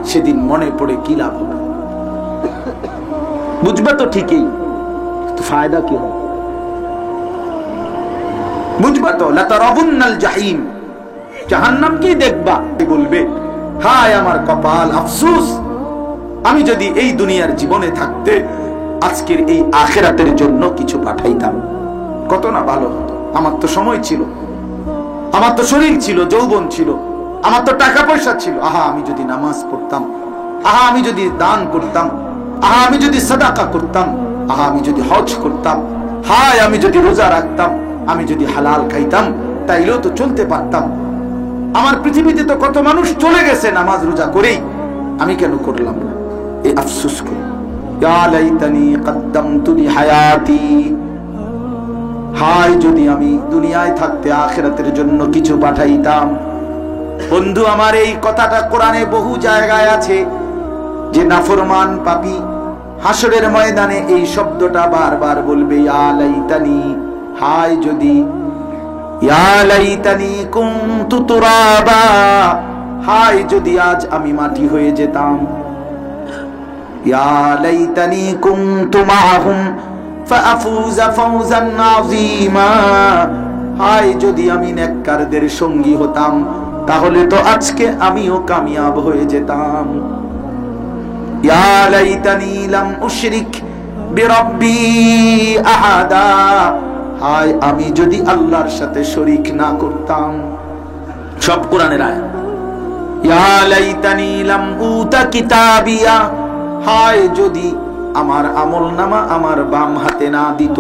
সেদিন মনে পড়ে কি লাভ হবে? বুঝবা তো ঠিকই, তো ফায়দা কি হবে? বুঝবা তো লাতারাবুন্নাল জাহিম, জাহান্নাম কি দেখবা, বলবে হায় আমার কপাল, আফসোস আমি যদি এই দুনিয়ার জীবনে থাকতে আজকের এই আখিরাতের জন্য কিছু পাঠাইতাম, কত না ভালো হতো। আমার তো সময় ছিল, আমার তো শরীর ছিল, যৌবন ছিল, আমার তো টাকা পয়সা ছিল, আহা আমি যদি নামাজ পড়তাম, আহা আমি যদি দান করতাম, আহা আমি যদি সাদাকা করতাম, আহা আমি যদি হজ করতাম, হায় আমি যদি রোজা রাখতাম, আমি যদি হালাল খাইতাম, তাইলেও তো চলতে পারতাম। আমার পৃথিবীতে তো কত মানুষ চলে গেছে নামাজ রোজা করেই, আমি কেন করলাম না? এই আফসোস করি, ইয়া লাইতানি কদ্দামতু লিহায়াতি, হায় যদি আমি দুনিয়ায় থাকতে আখিরাতের জন্য কিছু পাঠাইতাম। বন্ধু আমার এই কথাটা কোরআনে বহু জায়গায় আছে যে নাফরমান পাপী হাসরের ময়দানে এই শব্দটা বারবার বলবে, ইয়া লাইতানি, হায় যদি, ইয়া লাইতানি কুনতু তুরাবা, হায় যদি আজ আমি মাটি হয়ে যেতাম, ইয়া লাইতানি কুনতু মাআহুম ফাআফুযা ফাওজান আযীমা, হায় যদি আমি নেককারদের সঙ্গী হতাম, তাহলে তো আজকে আমিও কামিয়াব হয়ে যেতাম। ইয়া লাইতানি লাম উশরিক বিরাব্বি আহাদা, হায় আমি যদি আল্লাহর সাথে শরীক না করতাম। সব কোরআনের আয়াত। ইয়া লাইতানি লাম উতা কিতাবিয়া, হায় যদি আমার আমলনামা আমার বাম হাতে না দিত।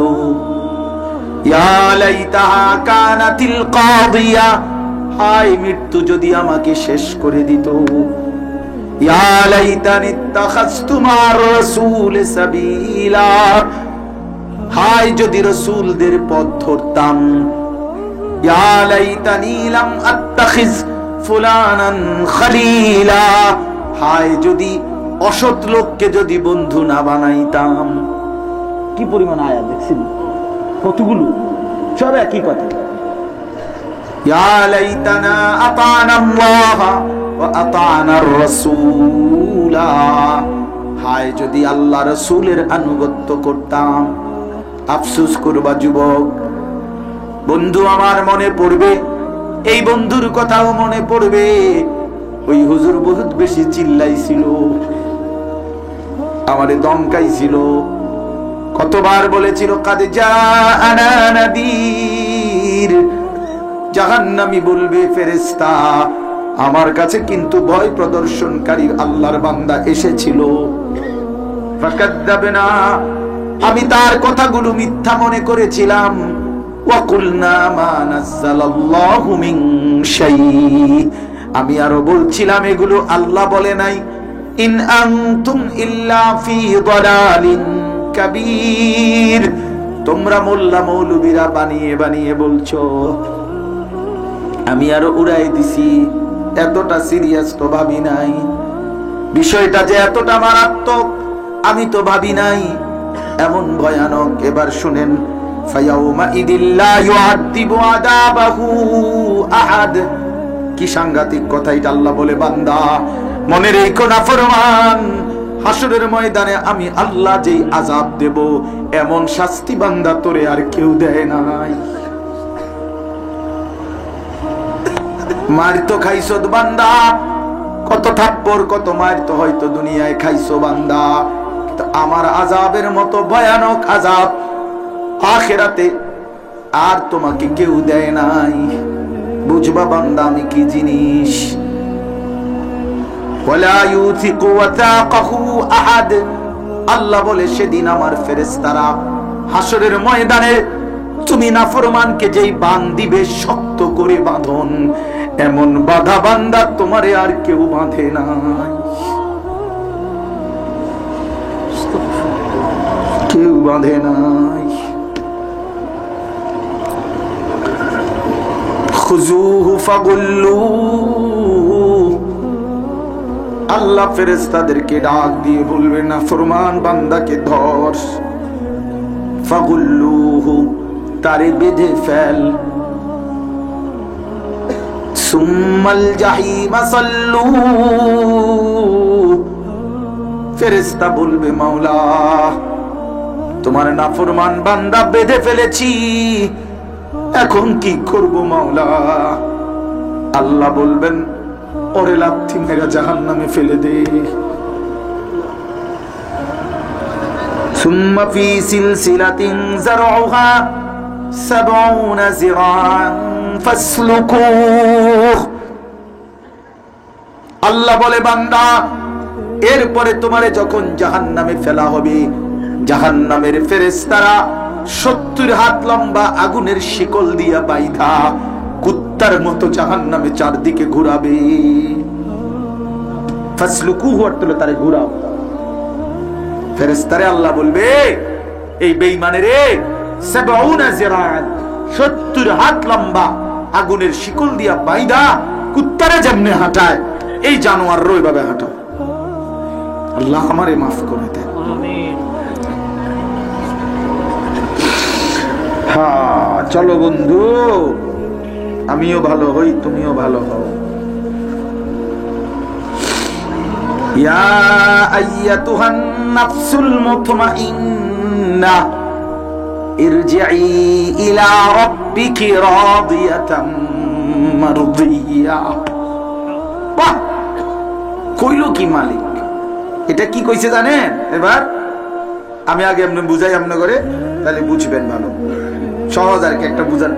ইয়া লাইতাহা কানাতিল কাদিয়া, হায় মৃত্যু যদি আমাকে শেষ করে দিত। ইয়া লাইতানি ইত্তাখাযতু মা'আর রাসূল সাবিলা, হায় যদি রাসূলদের পথ ধরতাম। ইয়া লাইতানি লাম আত্তাখিজ ফুলানান খলিলা, হায় যদি অসৎ লোককে যদি বন্ধু না বানাইতাম। কি পরিমাণ আয়াত দেখছেন, কতগুলো, সব একই কথা। ইয়া লাইতানা আতানা আল্লাহ ওয়া আতানার রাসূলা, হায় যদি আল্লাহ রাসূলের আনুগত্য করতাম। আফসোস করবা যুবক, বন্ধু আমার মনে পড়বে, এই বন্ধুর কথাও মনে পড়বে। ওই হুজুর বহুত বেশি চিল্লাইছিল, আমারে দমকাইছিল, কতবার বলেছিল কাদ জাআনা নাযীর, জাহান্নামী বলবে ফেরেশতা আমার কাছে কিন্তু ভয় প্রদর্শনকারী আল্লাহর বান্দা এসেছিল। ফাকাদ্দাবনা, আমি তার কথাগুলো মিথ্যা মনে করেছিলাম। ওয়া কুলনা মা নাযালাল্লাহু মিন শাই, আমি আরো বলছিলাম এগুলো আল্লাহ বলে নাই। ইন আনতুম ইল্লা ফি দালালিন কাবীর, তোমরা মোল্লা মৌলবীরা বানিয়ে বানিয়ে বলছো। আমি আরো উড়াই দিছি, এতটা সিরিয়াস তো ভাবি নাই, বিষয়টা যে এতটা মারাত্মক আমি তো ভাবি নাই, এমন ভয়ানক। এবার শুনেন, ফায়াউমাইদিল লা ইউআযিবু আযাবাহু আহাদ। কি সাংঘাতিক কথা এটা! আল্লাহ বলে, বান্দা মনে রেখো নাফরমান, হাসরের ময়দানে আমি আল্লাহ যেই আযাব দেব, এমন শাস্তি বান্দা তোরে আর কেউ দেয় নাই। মার তো খাইছো বান্দা, কত থাপ্পড় কত মার তো হয়তো দুনিয়ায় খাইছো বান্দা, কিন্তু আমার আযাবের মতো ভয়ানক আযাব আখিরাতে আর তোমাকে কেউ দেয় নাই। বুঝবা বান্দা আমি কি জিনিস। ওয়ালা ইউথিকু ওয়াথাকাহু আহাদ। আল্লাহ বলে, সেদিন আমার ফেরেশতারা হাসরের ময়দানে তুমি নাফরমানকে যেই বাঁধ দিবে, শক্ত করে বাঁধন, এমন বাধা বান্দা তোমারে আর কেউ বাঁধে নাই, কেউ বাঁধে নাই। খুযুহু ফাগুল্লুহু। আল্লাহ ফেরেশতাদেরকে ডাক দিয়ে বলবে, নাফরমান বান্দাকে ধর। ফাগুল্লুহু, তারে বেঁধে ফেল। সুম্মাল জাহিমা সাল্লু। ফেরেশতা বলবে, মাওলা তোমার নাফরমান বান্দা বেঁধে ফেলেছি, এখন কি করব মাওলা? আল্লাহ বলবেন, ওরে লাথি মেরে জাহান্নামে ফেলে দে। সুম্মা ফি সিলসিলাতিন যারউহা ৭০ যিরাআন ফাসলুকুহ। আল্লাহ বলে, বান্দা এরপরে তোমারে যখন জাহান্নামে ফেলা হবে, জাহান্নামের ফেরেশতারা ৭০ হাত লম্বা আগুনের শিকল দিয়া বাইধা কুত্তার মতো জাহান্নামে চারদিকে ঘুরাবে। ফাসলুকুহু অর্থ হলো তারে ঘুরাও। ফেরেশতারে আল্লাহ বলবে, এই বেঈমানের ৭০ যিরাআন ৭০ হাত লম্বা আগুনের শিকল দিয়া বাইধা কুত্তারে যেমনে হাঁটায়, এই জানোয়ারও এইভাবে হাঁটাও। আল্লাহ আমারে মাফ করে দেন। হ্যাঁ, চলো বন্ধু, আমিও ভালো হই, তুমিও ভালো হও। ইয়া আইয়াতুহান নাফসুল মুতমাইন্নাহ ইরজিই ইলা রাব্বিকি রাদিয়াতাম মারদিয়া। বাহ, কইলো কি মালিক! এটা কি কইছে জানেন? এবার আমি আগে এমনি বুঝাই, এমনি করে, তাহলে বুঝবেন ভালো। সহজ আর কি, একটা বুঝান।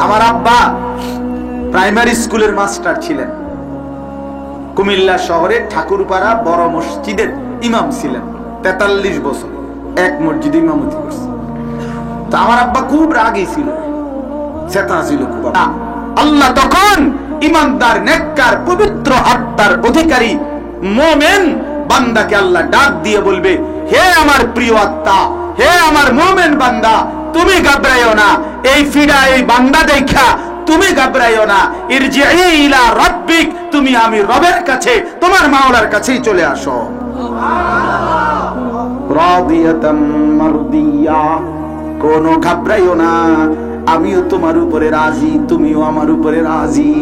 আমার আব্বা প্রাইমারি স্কুলের মাস্টার ছিলেন, কুমিল্লা শহরের ঠাকুরপাড়া বড় মসজিদের ইমাম ছিলেন ৪৩ বছর, এক মসজিদে ইমামতি করছে। তো আমার আব্বা খুব রাগী ছিল, চেতা ছিল খুব। আল্লাহ তখন ইমানদার, নেককার, পবিত্র আত্মার অধিকারী মুমিন বান্দাকে আল্লাহ ডাক দিয়ে বলবে, হে আমার প্রিয় আত্মা, হে আমার মুমিন বান্দা, তুমি ঘাবড়াইও না। এই ফিডা, এই বান্দা দেখা তুমি ঘাবড়াইও না। ইরজিই ইলা রাব্বিক, তুমি আমি রবের কাছে, তোমার মাওলার কাছেই চলে আসো। রাদিয়াতাম মারদিয়া, কোনো ঘাবড়াইও না, আমিও তোমার উপরে রাজি, তুমিও আমার উপরে রাজি।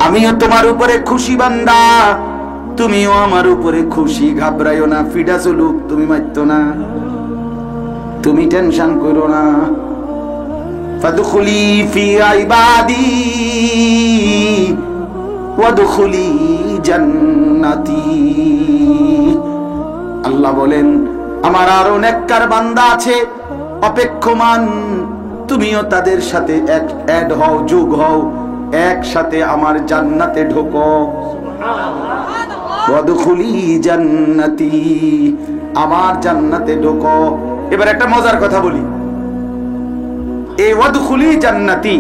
আমিও তোমার উপরে খুশি বান্দা, তুমিও আমার উপরে খুশি। ঘাবড়াইও না, ফিডা চলুক, তুমি মারতো না, তুমি টেনশন করো না। ফাদখুলি ফি ইবাদি ওয়াদখুলি জান্নাতি। আল্লাহ বলেন, আমার আরো নেককার বান্দা আছে অপেক্ষমান, তুমিও তাদের সাথে অ্যাড হও, যোগ হও, একসাথে আমার জান্নাতে ঢোকো। ওয়াদখুলি জান্নাতি, আমার জান্নাতে ঢোকো। এবার একটা মজার কথা বলি, এই ওয়াদখুলি জান্নাতি,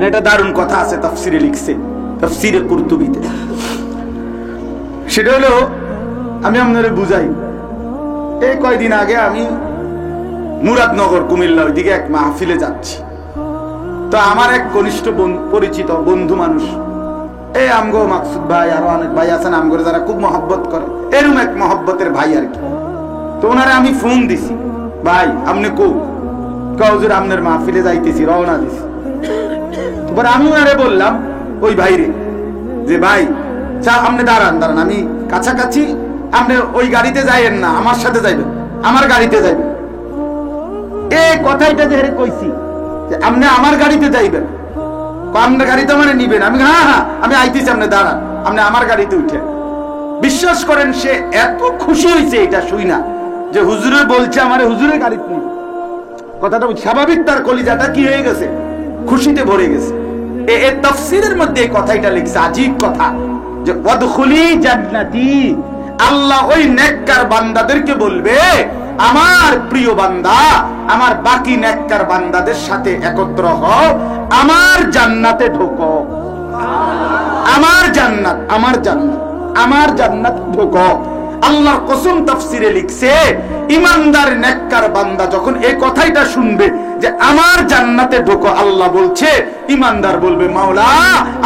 এটা দারুণ কথা আছে, তাফসিরে লিখছে, তাফসিরে কুরতুবিতে। সেটা হলো, আমি আপনাদের বুঝাই। এই কয়দিন আগে আমি মুরাদনগর, কুমিল্লা, ওইদিকে এক মাহফিলে যাচ্ছি। তো আমার এক ঘনিষ্ঠ পরিচিত বন্ধু মানুষ, এই আমগো মাকসুদ ভাই, আরো অনেক ভাই আছেন আমগো যারা খুব মহব্বত করে, এরকম এক মহব্বতের ভাই আর কি। তো ওনারে আমি ফোন দিছি, ভাই আপনি হুজুর আপনার মাহফিলে যাইতেছি, রওনা দিছি। তারপর আমি আরে বললাম ওই ভাইরে যে ভাই আপনি দাঁড়ান, আমি কাছাকাছি, আপনি ওই গাড়িতে যাইবেন না, আমার সাথে যাইবেন, আমার গাড়িতে যাইবেন। এই কথাইটা যে কইছি যে আপনি আমার গাড়িতে যাইবেন, আপনার গাড়িতে মানে নিবেন। আমি হ্যাঁ আমি আইতেছি, আপনি দাঁড়ান, আপনি আমার গাড়িতে উঠেন। বিশ্বাস করেন সে এত খুশি হয়েছে এটা শুই না যে হুজুরে বলছে আমার হুজুরের গাড়িতে নিবে। কথাটা স্বাভাবিক, তার কলিজাটা কি হয়ে গেছে, খুশিতে ভরে গেছে। এই তাফসীরের মধ্যে এই কথাটা লিখছে, আজীব কথা, যে ওয়াদখুলি জান্নাতি, আল্লাহ ওই নেককার বান্দাদেরকে বলবে আমার প্রিয় বান্দা, আমার বাকি নেককার বান্দাদের সাথে একত্র হও, আমার জান্নাতে ঢোকো, আমার জান্নাত, আমার জান্নাত, আমার জান্নাত ঢোকো। আল্লাহর কসম তাফসীরে লিখছে, ইমানদার নেককার বান্দা যখন এই কথাইটা শুনবে যে আমার জান্নাতে ঢোকো, আল্লাহ বলছে, ইমানদার বলবে মাওলা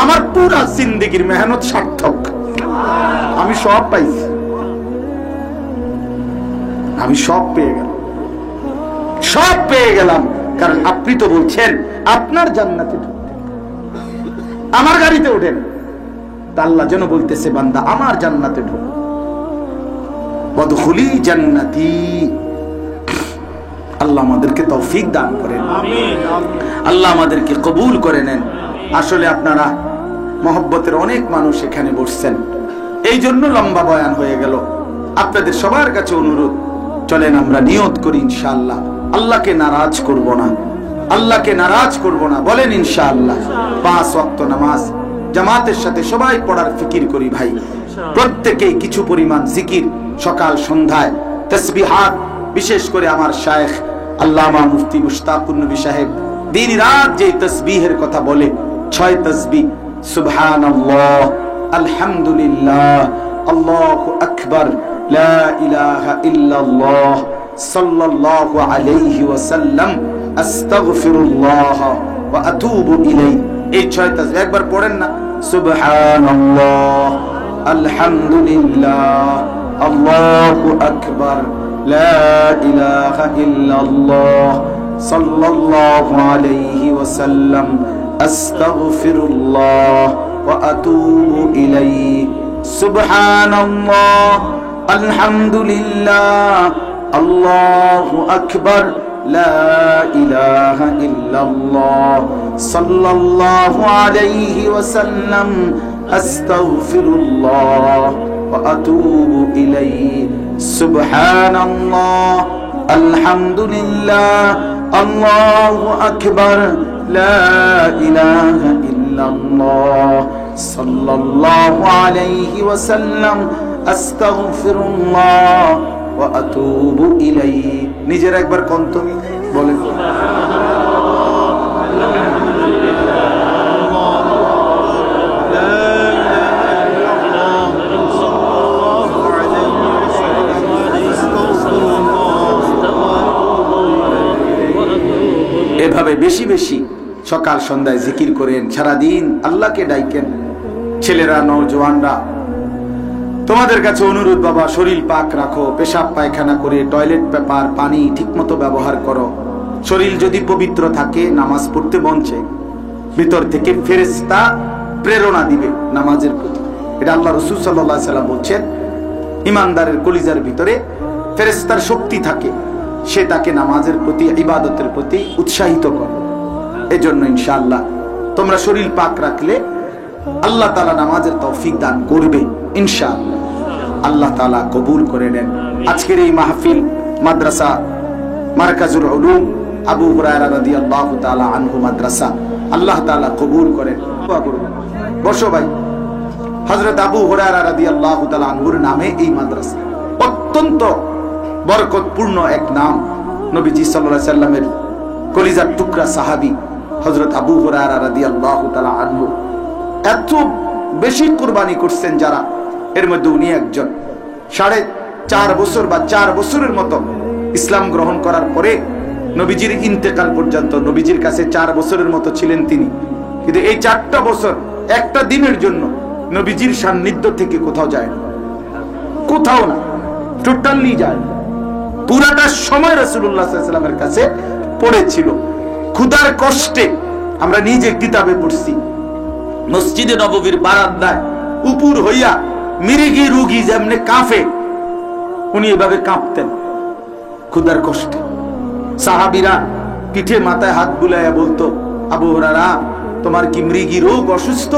আমার পুরা জিন্দেগীর মেহনত সার্থক, আমি সব পাইছি, আমি সব পেয়ে গেলাম, সব পেয়ে গেলাম। কারণ আপনি তো বলছেন আপনার জান্নাতে ঢুকতে, আমার গাড়িতে ওঠেন। আল্লাহ যেন বলতেছে বান্দা আমার জান্নাতে ঢোকো, ওয়াদখুলি জান্নাতি। আল্লাহ আমাদেরকে তৌফিক দান করেন, আল্লাহ আমাদেরকে কবুল করে নেন। আসলে আপনারা মহব্বতের অনেক মানুষ এখানে বসছেন, এই জন্য লম্বা বয়ান হয়ে গেল। আপনাদের সবার কাছে অনুরোধ, চলেন আমরা নিয়ত করি ইনশাআল্লাহ আল্লাহকে নারাজ করব না, আল্লাহকে নারাজ করব না। বলেন ইনশাআল্লাহ 5 ওয়াক্ত নামাজ জামাতের সাথে সবাই পড়ার ফিকির করি ভাই। প্রত্যেকেই কিছু পরিমাণ জিকির সকাল সন্ধ্যায়, তাসবিহাত, বিশেষ করে আমার শায়েখ আল্লামা মুফতি মুশতাকুর নবী সাহেব দিন রাত যে তাসবিহের কথা বলে, 6 তাসবিহ, সুবহানাল্লাহ, আলহামদুলিল্লাহ, আল্লাহু আকবার, লা ইলাহা ইল্লাল্লাহ, সাল্লাল্লাহু আলাইহি ওয়াসাল্লাম, আস্তাগফিরুল্লাহ ওয়া আতুবু ইলাইহি। এই 6 তাসবিহ একবার পড়েন না, সুবহানাল্লাহ, আলহামদুলিল্লাহ, আল্লাহু আকবার, লা ইলাহা ইল্লাল্লাহ, সাল্লাল্লাহু আলাইহি ওয়াসাল্লাম, আস্তাগফিরুল্লাহ ওয়া আতুবু ইলাইহি। সুবহানাল্লাহ, আলহামদুলিল্লাহ, আল্লাহু আকবার, লা ইলাহা ইল্লাল্লাহ, সাল্লাল্লাহু আলাইহি ওয়াসাল্লাম, আস্তাগফিরুল্লাহ ওয়া আতুবু ইলাইহি। সুবহানাল্লাহ, আলহামদুলিল্লাহ, আল্লাহু আকবার, লা ইলাহা ইল্লাল্লাহ, সাল্লাল্লাহু আলাইহি ওয়াসাল্লাম, আস্তাগফিরুল্লাহ ওয়া আতুবু ইলাইহি। নিজের একবার কন্ত বলেন, এভাবে বেশি বেশি সকাল সন্ধ্যায় জিকির করেন, সারাদিন আল্লাহকে ডাইকেন। ছেলেরা, নওজওয়ানরা, তোমাদের কাছে অনুরোধ, বাবা শরীর পাক রাখো, পেশাব পায়খানা করে টয়লেট পেপার পানি ঠিকমতো ব্যবহার করো। শরীর যদি পবিত্র থাকে নামাজ পড়তে মন চায়, ভিতর থেকে ফেরেশতা প্রেরণা দিবে নামাজের প্রতি। এটা আল্লাহ রাসূল সাল্লাল্লাহু আলাইহি ওয়াসাল্লাম বলছেন, ইমানদারের কলিজার ভিতরে ফেরেশতার শক্তি থাকে, সে তাকে নামাজের প্রতি, ইবাদতের প্রতি উৎসাহিত করে। এজন্য ইনশাআল্লাহ তোমরা শরীর পাক রাখলে আল্লাহ তাআলা নামাজের তৌফিক দান করবে ইনশাআল্লাহ। আল্লাহ তাআলা কবুল করে নেন। আজকের এই মাহফিল মাদ্রাসা মারকাজুল উলুম আবু হুরায়রা রাদিয়াল্লাহু তাআলা আনহু মাদ্রাসা, আল্লাহ তাআলা কবুল করেন। দোয়া করুন, বসো ভাই। হযরত আবু হুরায়রা রাদিয়াল্লাহু তাআলা আনহুর নামে এই মাদ্রাসা, অত্যন্ত বরকতপূর্ণ এক নাম। নবীজি সাল্লাল্লাহু আলাইহি সাল্লামের কলিজার টুকরা সাহাবী হযরত আবু হুরায়রা রাদিয়াল্লাহু তাআলা আনহু এত বেশি কুরবানি করছেন যারা, এর মধ্যে উনি একজন। 4.5 বছর বা 4 বছরের মতো ইসলাম গ্রহণ করার পরে নবীজির ইন্তেকাল পর্যন্ত, নবীজির কাছে 4 বছরের মতো ছিলেন তিনি। কিন্তু এই 4টা বছর একটা দিনের জন্য নবীজির সান্নিধ্য থেকে কোথাও যায় না, কোথাও না, টোটালি যায় না। পুরাটা সময় রাসূলুল্লাহ সাল্লাল্লাহু আলাইহি ওয়াসাল্লামের কাছে পড়েছিল। ক্ষুধার কষ্টে আমরা নিজে কিতাবে পড়ছি, মসজিদে নববীর বারান্দায় উপর হইয়া মিরিগি রুগী যেমনে কাঁপে, উনি এভাবে কাঁপতেন ক্ষুধার কষ্টে। সাহাবীরা পিঠে মাথায় হাত বুলাইয়া বলতো, আবু হুরায়রা তোমার কি মৃগী রোগ, অসুস্থ?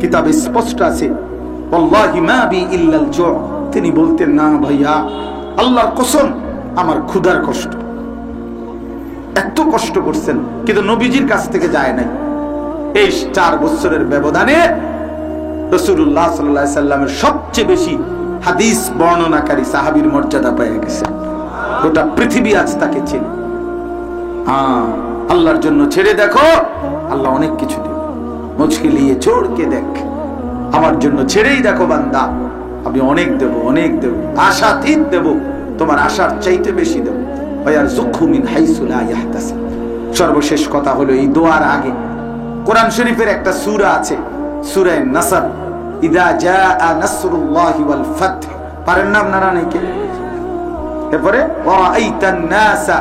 কিতাবে স্পষ্ট আছে, ওয়াল্লাহি মা বি ইল্লাল জু'। তিনি বলতেন, না ভাইয়া, আল্লাহর কসম আমার ক্ষুধার কষ্ট। এত কষ্ট করছেন, কিন্তু নবীজির কাছ থেকে যায় নাই। এই 4 বছরের ব্যবধানে রাসূলুল্লাহ সাল্লাল্লাহু আলাইহি সাল্লামের সবচেয়ে বেশি হাদিস বর্ণনাকারী সাহাবীর মর্যাদা পেয়ে গেছে। গোটা পৃথিবী আজ তাকে চেনে। আল্লাহর জন্য ছেড়ে দেখো, আল্লাহ অনেক কিছু দেবে। মুঝকে লিয়ে छोड़ के দেখ, আমার জন্য ছেড়েই দেখো বান্দা, আমি অনেক দেব, অনেক দেব, আশাতীত দেব, তোমার আশার চাইতে বেশি দেব। ওয়ারযুকহু মিন হাইসু লা ইয়াহতাসিব। সর্বশেষ কথা হলো, এই দোয়ার আগে কোরআন শরীফের একটা সূরা আছে, সূরা নাসর, ইদা জাআ নাসরুল্লাহি ওয়াল ফাth। পারেন না আপনারা নাকি? এরপরে ওয়ারাআইতান নাসা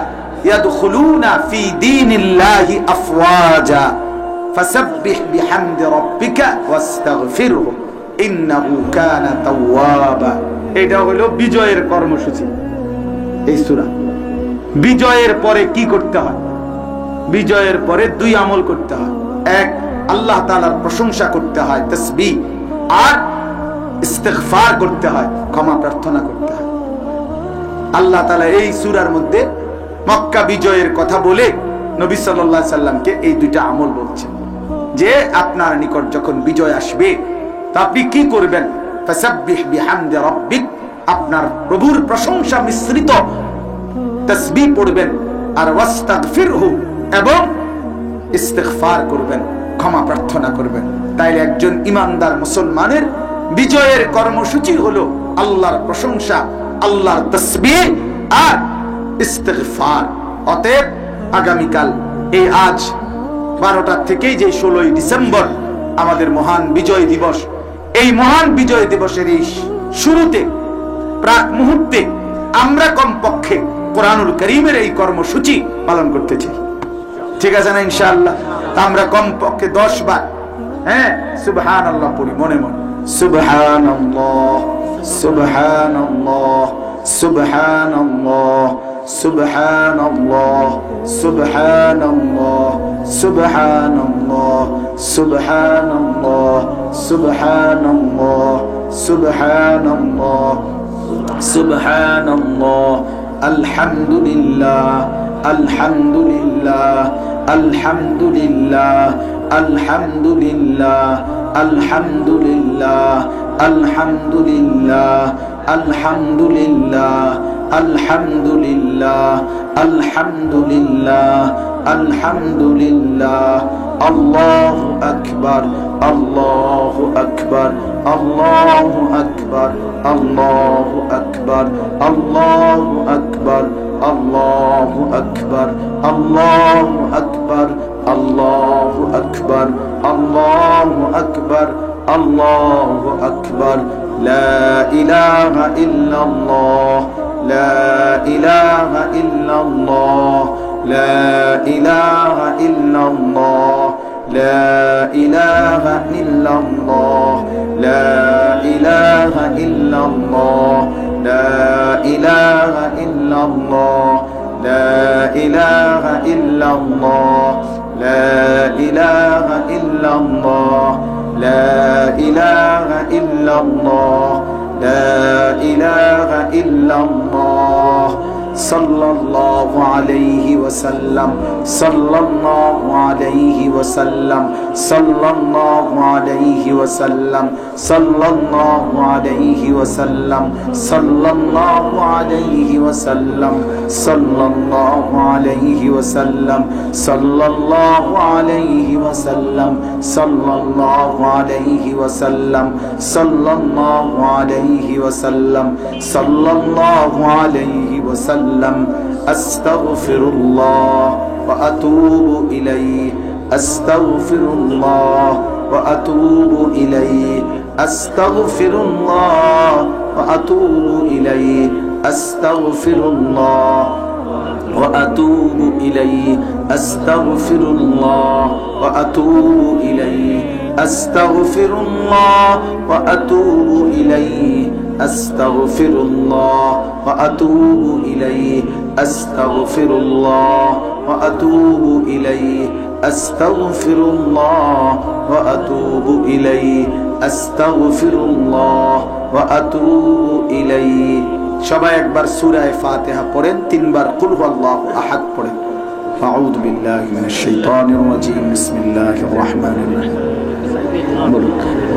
ইয়াদখুলুনা ফি দীনিল্লাহি আফওয়াজা ফাসাব্বিহ বিহামদি রাব্বিকা ওয়াস্তাগফিরহু ইন্নাহু কানা তাওয়াবা। এটা হলো বিজয়ের কর্মসূচি। এই সূরা বিজয়ের পরে কি করতে হয়? বিজয়ের পরে 2 আমল করতে হয়। এক, আল্লাহ তাআলার প্রশংসা করতে হয়, তাসবিহ, আর ইস্তিগফার করতে হয়, ক্ষমা প্রার্থনা করতে হয়। আল্লাহ তাআলা এই সূরার মধ্যে মক্কা বিজয়ের কথা বলে নবী সাল্লাল্লাহু আলাইহি সাল্লামকে এই 2টা আমল বলছেন, যে আপনার নিকট যখন বিজয় আসবে তা আপনি কি করবেন? ফাসাব্বিহ বিহামদি রাব্বিক, আপনার প্রভুর প্রশংসা মিশ্রিত তাসবিহ পড়বেন, আর ওয়াস্তাগফিরহু, এবং ইস্তিগফার করবেন, ক্ষমা প্রার্থনা করবেন। তাইলে একজন ইমানদার মুসলমানের বিজয়ের কর্মসূচি হলো আল্লাহর প্রশংসা, আল্লাহর তাসবিহ আর ইস্তিগফার। অতএব আগামীকাল, এই আজ 12টা থেকেই যে 16ই ডিসেম্বর আমাদের মহান বিজয় দিবস, এই মহান বিজয় দিবসের এই শুরুতে, প্রাক মুহূর্তে আমরা কমপক্ষে কোরআনুল কারীমের এই কর্মসূচি পালন করতে চাই। ঠিক আছে না? ইনশাআল্লাহ আমরা কমপক্ষে 10 বার সুবহানাল্লাহ পড়ি মনে মনে। সুবহানাল্লাহ, সুবহানাল্লাহ, সুবহানাল্লাহ, সুবহানাল্লাহ, সুবহানাল্লাহ, সুবহানাল্লাহ, সুবহানাল্লাহ, সুবহানাল্লাহ, সুবহানাল্লাহ, সুবহানাল্লাহ, আলহামদুলিল্লাহ, আলহামদুলিল্লাহ, আলহামদুলিল্লাহ, আলহামদুলিল্লাহ, আলহামদুলিল্লাহ, আলহামদুলিল্লাহ, আলহামদুলিল্লাহ, আলহামদুলিল্লাহ, আলহামদুলিল্লাহ, আলহামদুলিল্লাহ, আল্লাহু আকবার, আল্লাহু আকবার, আল্লাহু আকবার, আল্লাহু আকবার, আল্লাহু আকবার, আল্লাহু আকবার, আল্লাহু আকবার, আল্লাহু আকবার, আল্লাহু আকবার, আল্লাহু আকবার। লা ইলাহা ইল্লাল্লাহ, লা ইলাহা ইল্লাল্লাহ, লা ইলাহা ইল্লাল্লাহ, লা ইলাহা ইল্লাল্লাহ, লা ইলাহা ইল্লাল্লাহ, লা ইলাহা ইল্লাল্লাহ, লা ইলাহা ইল্লাল্লাহ, লা ইলাহা ইল্লাল্লাহ, লা ইলাহা ইল্লাল্লাহ, লা ইলাহা ইল্লাল্লাহ। সাল্লাল্লাহু আলাইহি ওয়াসাল্লাম, সাল্লাল্লাহু আলাইহি ওয়াসাল্লাম, সাল্লাল্লাহু আলাইহি ওয়াসাল্লাম, সাল্লাল্লাহু আলাইহি ওয়াসাল্লাম, সাল্লাল্লাহু আলাইহি ওয়াসাল্লাম, সাল্লাল্লাহু আলাইহি ওয়াসাল্লাম, সাল্লাল্লাহু আলাইহি ওয়াসাল্লাম, সাল্লাল্লাহু আলাইহি ওয়াসাল্লাম, সাল্লাল্লাহু আলাইহি ওয়াসাল্লাম, সাল্লাল্লাহু আলাইহি ওয়াসাল্লাম। আস্তাগফিরুল্লাহ ওয়া আতুবু ইলাইহি, আস্তাগফিরুল্লাহ ওয়া আতুবু ইলাইহি, আস্তাগফিরুল্লাহ ওয়া আতুবু ইলাইহি, আস্তাগফিরুল্লাহ ওয়া আতুবু ইলাইহি আস্তাগফিরুল্লাহ ওয়া আতুবু ইলাইহি আস্তাগফিরুল্লাহ ওয়া আতুবু ইলাইহি আস্তাগফিরুল্লাহ ওয়া আতুবু ইলাইহি আস্তাগফিরুল্লাহ ওয়া আতুবু ইলাইহি আস্তাগফিরুল্লাহ ওয়া আতুবু ইলাইহি আস্তাগফিরুল্লাহ ওয়া আতুবু ইলাইহি। সবাই একবার সূরা ফাতিহা পড়েন, তিনবার কুল হুয়াল্লাহু আহাদ পড়েন। আউযু বিল্লাহি মিনাশ শাইতানির রাজীম। বিসমিল্লাহির রাহমানির রাহিম।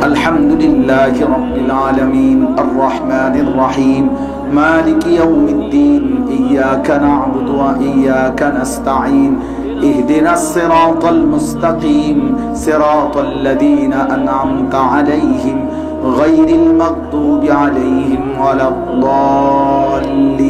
আলহামদুলিল্লাহি রাব্বিল আলামিন আর রাহমানির রাহিম মালিকি ইয়াউমিদ্দিন ইয়্যাকা না'বুদু ওয়া ইয়্যাকা নাস্তাঈন اهدنا الصراط المستقيم صراط الذين أنعمت عليهم غير المغضوب عليهم ولا الضالين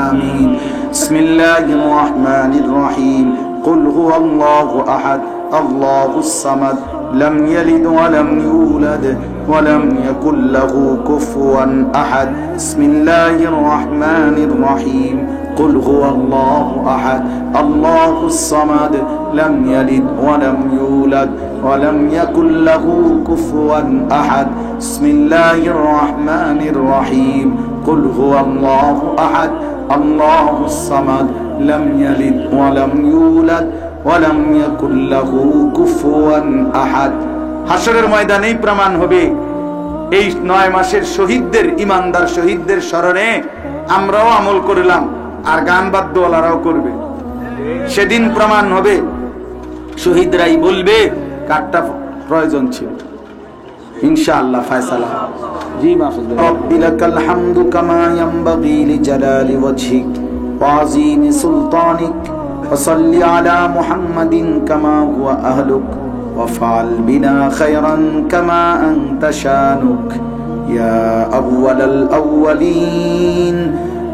آمين بسم الله الرحمن الرحيم قل هو الله أحد الله الصمد لم يلد ولم يولد ولم يكن له كفوا أحد بسم الله الرحمن الرحيم قل هو الله أحد الله الصمد لم يلد ولم يولد ولم يكن له كفوا أحد بسم الله الرحمن الرحيم قل هو الله أحد الله الصمد لم يلد ولم يولد ولم يكن له كفوا أحد। হাশরের ময়দানেই প্রমাণ হবে এই 9 মাসের শহীদদের, ইমানদার শহীদদের স্মরণে আমরাও আমল করলাম আর গান বাদ্যওয়ালারাও করবে। সেদিন প্রমাণ হবে, শহীদরাই বলবে কারটা প্রয়োজন ছিল। ইনশাআল্লাহ ফয়সালা। জি মাহফুজ রব্বিলাকাল হামদু কামা ইয়ানবাগি লিজালালি ওয়াজহিক ওয়া আযীমি সুলতানিক ওয়া সাল্লি আলা মুহাম্মাদিন কামা হুয়া আহলুক ওয়া ফাআল বিনা খায়রান কামা আনতা শানুক ইয়া আউওয়ালাল আউওয়ালিন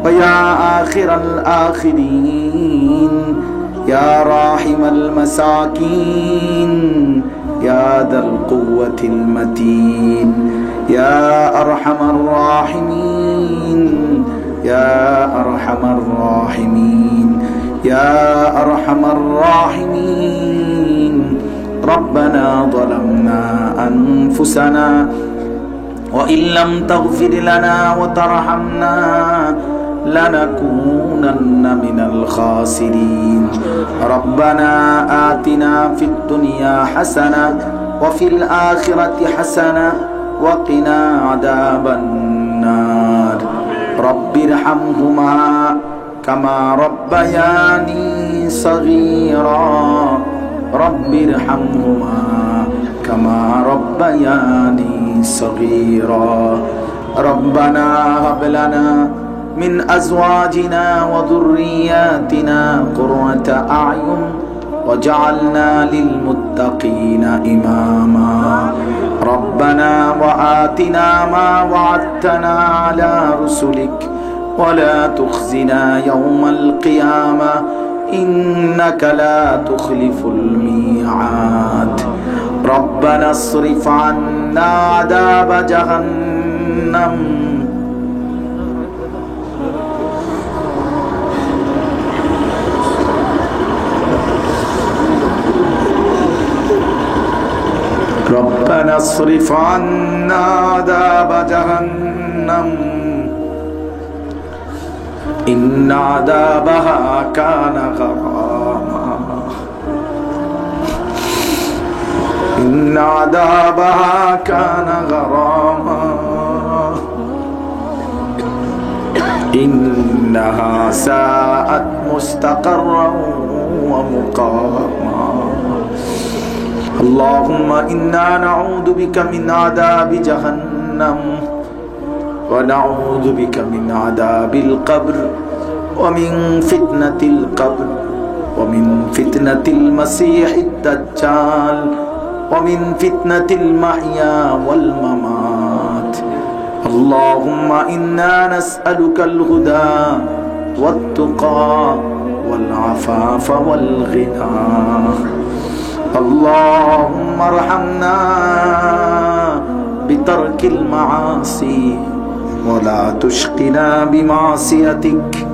ويا آخر الآخرين يا راحم المساكين يا ذا القوة المتين يا أرحم الراحمين يا أرحم الراحمين يا أرحم الراحمين ربنا ظلمنا أنفسنا وإن لم تغفر لنا وترحمنا لنكونن من الخاسرين ربنا آتنا في الدنيا حسنة وفي الآخرة حسنة وقنا عذاب النار رب ارحمهما كما ربياني صغيرا رب ارحمهما كما ربياني صغيرا ربنا هب لنا من أزواجنا وذرياتنا قرة أعين وجعلنا للمتقين إماما ربنا وآتنا ما وعدتنا على رسلك ولا تخزنا يوم القيامة إنك لا تخلف الميعاد ربنا اصرف عنا عذاب جهنم ربنا اصرف عنا عذاب جهنم إن عذابها كان غراما إن عذابها كان غراما إنها ساءت مستقرا ومقاما اللهم إنا نعوذ بك من عذاب جهنم ونعوذ بك من عذاب القبر ومن فتنة القبر ومن فتنة المسيح الدجال ومن فتنة المحيا والممات اللهم إنا نسألك الهدى والتقى والعفاف والغنى اللهم ارحمنا بترك المعاصي ولا تشقنا بمعصيتك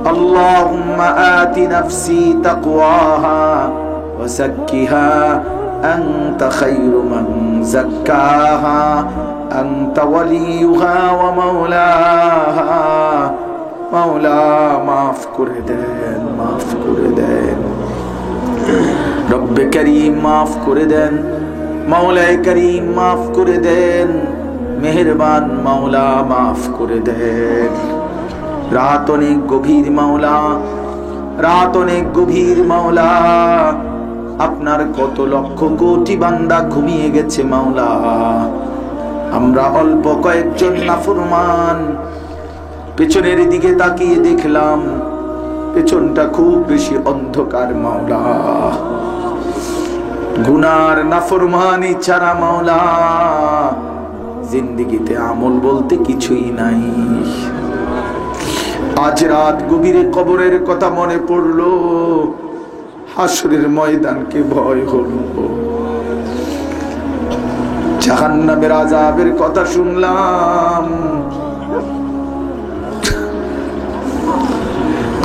اللهم آت نفسي تقواها وزكها أنت خير من زكاها أنت وليها ومولاها مولا মাফ করে দেন মাফ করে দেন রব্বে করিম মাফ করে দেন মাওলায়ে করিম মাফ করে দেন মেহেরবান মাওলা মাফ করে দেন রাত অনেক গভীর মাওলা রাত অনেক গভীর মাওলা আপনার কত লক্ষ কোটি বান্দা ঘুমিয়ে গেছে মাওলা আমরা অল্প কয়েকজন নাফরমান পেছনের দিকে তাকিয়ে দেখলাম পেছনটা খুব বেশি অন্ধকার মাওলা গুনার নাফরমানি ছাড়া মাওলা জিন্দেগিতে আমল বলতে কিছুই নাই আজ রাত গভীরে কবরের কথা মনে পড়লো হাসরের ময়দানকে ভয় হলো জাহান্নামের আযাবের কথা শুনলাম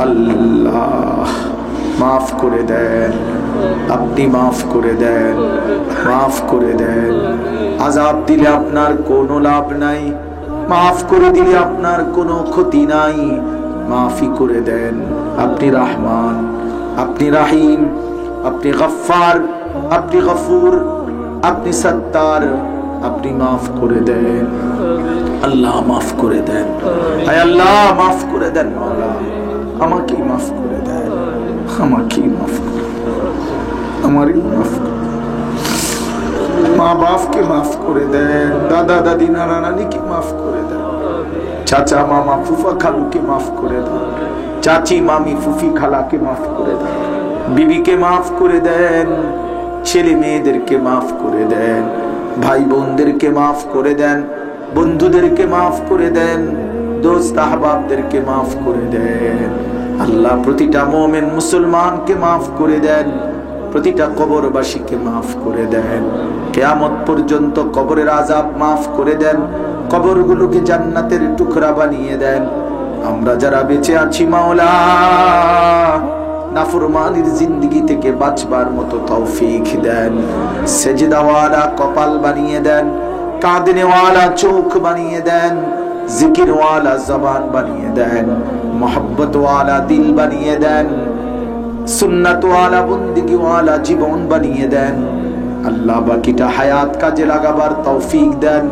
আল্লাহ মাফ করে দেন আপনি মাফ করে দেন মাফ করে দেন আযাব দিলে আপনার কোনো লাভ নাই মাফ করে দিলে আপনার কোনো ক্ষতি নাই মাফি করে দেন আপনি রহমান আপনি রহিম আপনি গফফার আপনি গফুর আপনি সত্তার আপনি মাফ করে দেন আল্লাহ মাফ করে দেন হে আল্লাহ মাফ করে দেন মাওলা আমাকে মাফ করে দেন আমাকে মাফ করে আমারই মাফ মা বাপকে মাফ করে দেন দাদা দাদি নানা নানিকে মাফ করে দেন চাচা মামা ফুফা খালুকে মাফ করে দেন চাচি মামি ফুফি খালাকে মাফ করে দেন বিবিকে মাফ করে দেন ছেলে মেয়েদেরকে মাফ করে দেন ভাই বোনদেরকে মাফ করে দেন বন্ধুদেরকে মাফ করে দেন দোস্ত আহবাবদেরকে মাফ করে দেন আল্লাহ প্রতিটা মুমিন মুসলমানকে মাফ করে দেন প্রতিটা কবরবাসীকে মাফ করে দেন কিয়ামত পর্যন্ত কবরের আযাব মাফ করে দেন কবরগুলোকে জান্নাতের টুকরা বানিয়ে দেন আমরা যারা বেঁচে আছি মাওলা নাফরমানির জিন্দেগি থেকে বাঁচবার মতো তৌফিক দেন সেজদাওয়ালা কপাল বানিয়ে দেন কাঁদনেওয়ালা চোখ বানিয়ে দেন জিকিরওয়ালা জবান বানিয়ে দেন মোহাব্বতওয়ালা দিল বানিয়ে দেন সুন্নাতওয়ালা বন্দেগীওয়ালা জীবন বানিয়ে দেন আল্লাহ বাকিটা হায়াত কাজে লাগাবার তৌফিক দেন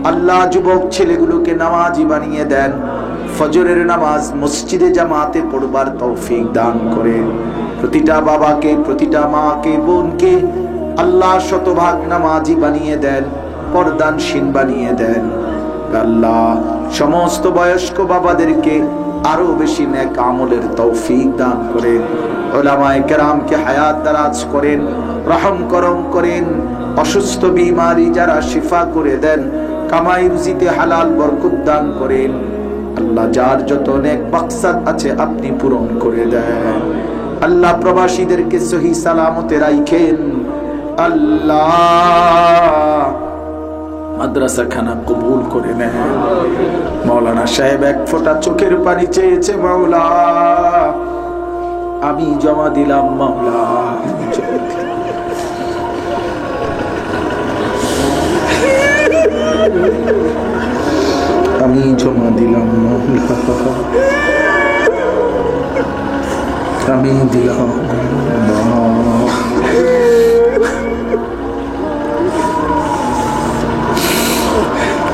আল্লাহ যুবক ছেলেগুলোকে নামাজি বানিয়ে দেন ফজরের নামাজ মসজিদে জামাতে পড়বার তৌফিক দান করেন প্রতিটা বাবাকে প্রতিটা মাকে বোনকে আল্লাহ শতভাগ নামাজি বানিয়ে দেন পর্দানশীল বানিয়ে দেন আল্লাহ সমস্ত বয়স্ক বাবাদেরকে আরো বেশি নেক আমলের তৌফিক দান করেন উলামায়ে কেরামকে হায়াত দারাজ করেন রহম করম করেন অসুস্থ বিমারি যারা শিফা করে দেন কামাই রুজিতে হালাল বরকত দান করেন আল্লাহ যার যত নেক মাকসাদ আছে আপনি পূরণ করে দেন আল্লাহ প্রবাসীদেরকে সহি সালামতে রাখেন আল্লাহ মাদ্রাসা খানা কবুল করে নেন মাওলানা সাহেব এক ফোঁটা চোখের পানি চেয়েছে মাওলা আমি জমা দিলাম মাওলা আমি জমা দিলাম মাওলা আমি দিলাম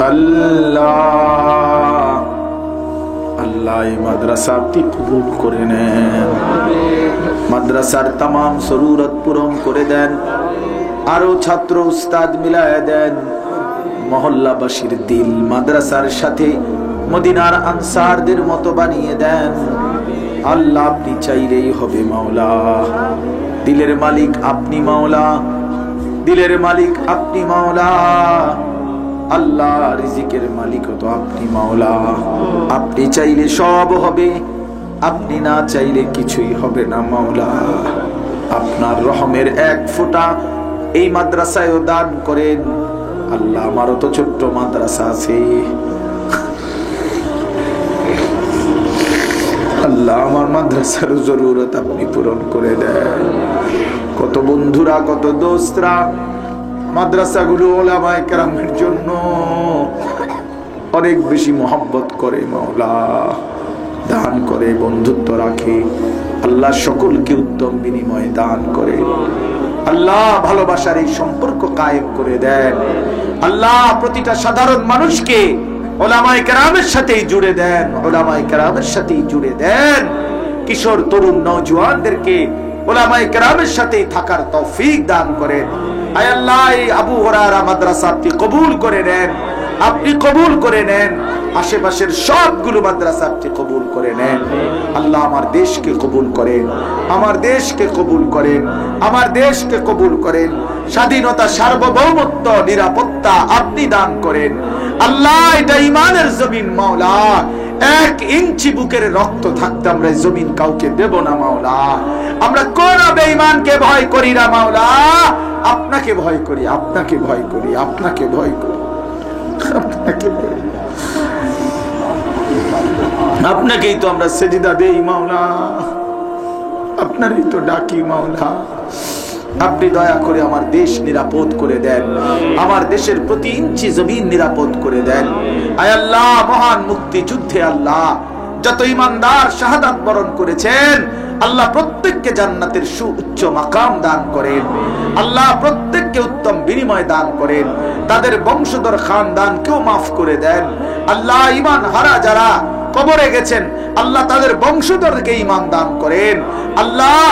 আল্লাহ আল্লাহ এই মাদ্রাসা আপনি কবুল করে নেন মাদ্রাসার तमाम জরুরত পূরণ করে দেন আরো ছাত্র উস্তাদ মিলায়া দেন মহল্লাবাসীর দিল মাদ্রাসার সাথে মদিনার আনসারদের মতো বানিয়ে দেন আল্লাহ আপনি চাইলেই হবে মাওলা দিলের মালিক আপনি মাওলা দিলের মালিক আপনি মাওলা আল্লাহ রিজিকের মালিক তো আপনি মাওলা আপনি চাইলে সব হবে আপনি না চাইলে কিছুই হবে না মাওলা আপনার রহমের এক ফোঁটা এই মাদ্রাসায় দান করেন আল্লাহ আমারও তো ছোট্ট মাদ্রাসা আছে আল্লাহ আমার মাদ্রাসার জরুরত আপনি পূরণ করে দেন। কত বন্ধুরা, কত দোস্তরা মাদ্রাসাগুলো ওলামায়ে কেরামের জন্য অনেক বেশি মহব্বত করে, মাওলা দান করে, বন্ধুত্ব রাখে। আল্লাহ সকলকে উত্তম বিনিময়ে দান করে। আল্লাহ ভালোবাসার এই সম্পর্ক কায়েম করে দেন। আল্লাহ প্রতিটা সাধারণ মানুষকে ওলামায়ে কেরামের সাথেই জুড়ে দেন, ওলামায়ে কেরামের সাথেই জুড়ে দেন। কিশোর তরুণ নওজোয়ানদেরকে ওলামায়ে কেরামের সাথেই থাকার তৌফিক দান করেন। আয় আল্লাহ এই আবু হুরায়রা মাদ্রাসা আপনি কবুল করে নেন, আপনি কবুল করে নেন। আশেপাশের সবগুলো মাদ্রাসা আপনি কবুল করে নেন। আল্লাহ আমার দেশকে কবুল করেন, আমার দেশকে কবুল করেন, আমার দেশকে কবুল করেন। স্বাধীনতা, সার্বভৌমত্ব, নিরাপত্তা আপনি দান করেন। আল্লাহ এটা ঈমানের জমিন মাওলা, 1 ইঞ্চি বুকের রক্ত থাকতে আমরা জমিন কাউকে দেব না মাওলা। আমরা কোন বেঈমানকে ভয় করি না মাওলা, আপনাকে ভয় করি, আপনাকে ভয় করি, আপনাকে ভয় করি, আপনাকে ভয় করি। আপনাকেই তো আমরা সেজদা দেই মাওলা, আপনারই তো ডাকি মাওলা। আপনি দয়া করে আমার দেশ নিরাপদ করে দেন, আমার দেশের প্রতি ইঞ্চি জমিন নিরাপদ করে দেন। আয় আল্লাহ মহান মুক্তিযুদ্ধে আল্লাহ যত ঈমানদার শাহাদাত বরণ করেছেন, আল্লাহ প্রত্যেককে জান্নাতের সুউচ্চ মাকাম দান করেন। আল্লাহ প্রত্যেককে উত্তম বিনিময় দান করেন। তাদের বংশধর খানদানকেও মাফ করে দেন। আল্লাহ ঈমান হারা যারা কবরে গেছেন, আল্লাহ তাদের বংশধরকে ঈমান দান করেন। আল্লাহ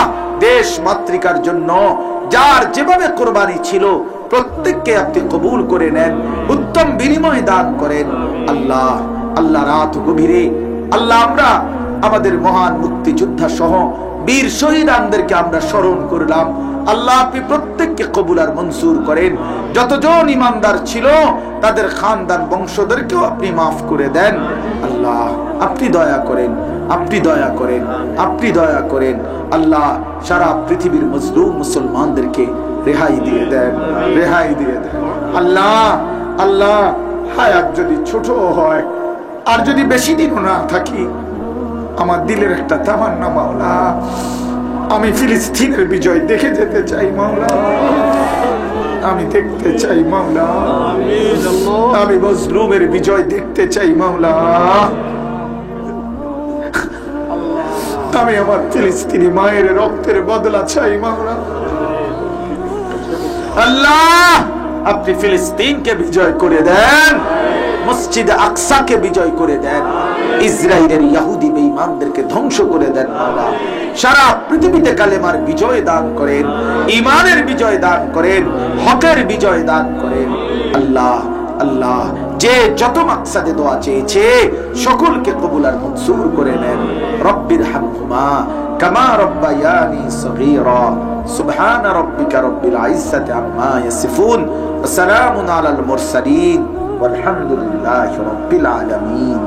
দেশ মাতৃকার জন্য যার যেভাবে কোরবানি ছিল প্রত্যেককে আপনি কবুল করে নেন, উত্তম বিনিময় দান করেন। আল্লাহ আল্লাহ রাত গভীরে আল্লাহ আমরা আমাদের মহান মুক্তিযোদ্ধা সহ বীর শহীদানদেরকে আমরা স্মরণ করলাম। আল্লাহ আপনি প্রত্যেককে কবুল আর মঞ্জুর করেন। যতজন ইমানদার ছিল তাদের খানদান বংশধরকেও আপনি মাফ করে দেন। আল্লাহ আপনি দয়া করেন, আপনি দয়া করেন, আপনি দয়া করেন। আল্লাহ সারা পৃথিবীর মজলুম মুসলমানদেরকে রেহাই দিয়ে দেন, রেহাই দিয়ে দেন। আল্লাহ আল্লাহ হায়াত যদি ছোট হয় আর যদি বেশি দিনও না থাকি, আমার দিলের একটা তামান্না মাওলা, আমি ফিলিস্তিনের বিজয় দেখে যেতে চাই মাওলা, আমি দেখতে চাই মাওলা, আমি মজলুমের বিজয় দেখতে চাই মাওলা। আমি আমার ফিলিস্তিনি মায়ের রক্তের বদলা চাই মাওলা। আল্লাহ আপনি ফিলিস্তিনকে বিজয় করে দেন, মসজিদে আকসাকে বিজয় করে দেন, ইসরায়েলের ইহুদি বেঈমানদেরকে ধ্বংস করে দেন মাওলা। সারা পৃথিবীতে কালেমার বিজয় দান করেন, ঈমানের বিজয় দান করেন, হকের বিজয় দান করেন। আল্লাহ আল্লাহ যে যত মাকসাদে দোয়া চেয়েছে সকলকে কবুল আর মঞ্জুর করে নেন। রব্বির হামহুমা কামা রব্বায়ানি সগীরা। সুবহান রাব্বিকা রব্বিল ইজ্জাতি আম্মা ইয়াসিফুন ওয়া সালামুন আলাল মুরসালিন ওয়ালহামদুলিল্লাহি রাব্বিল আলামিন।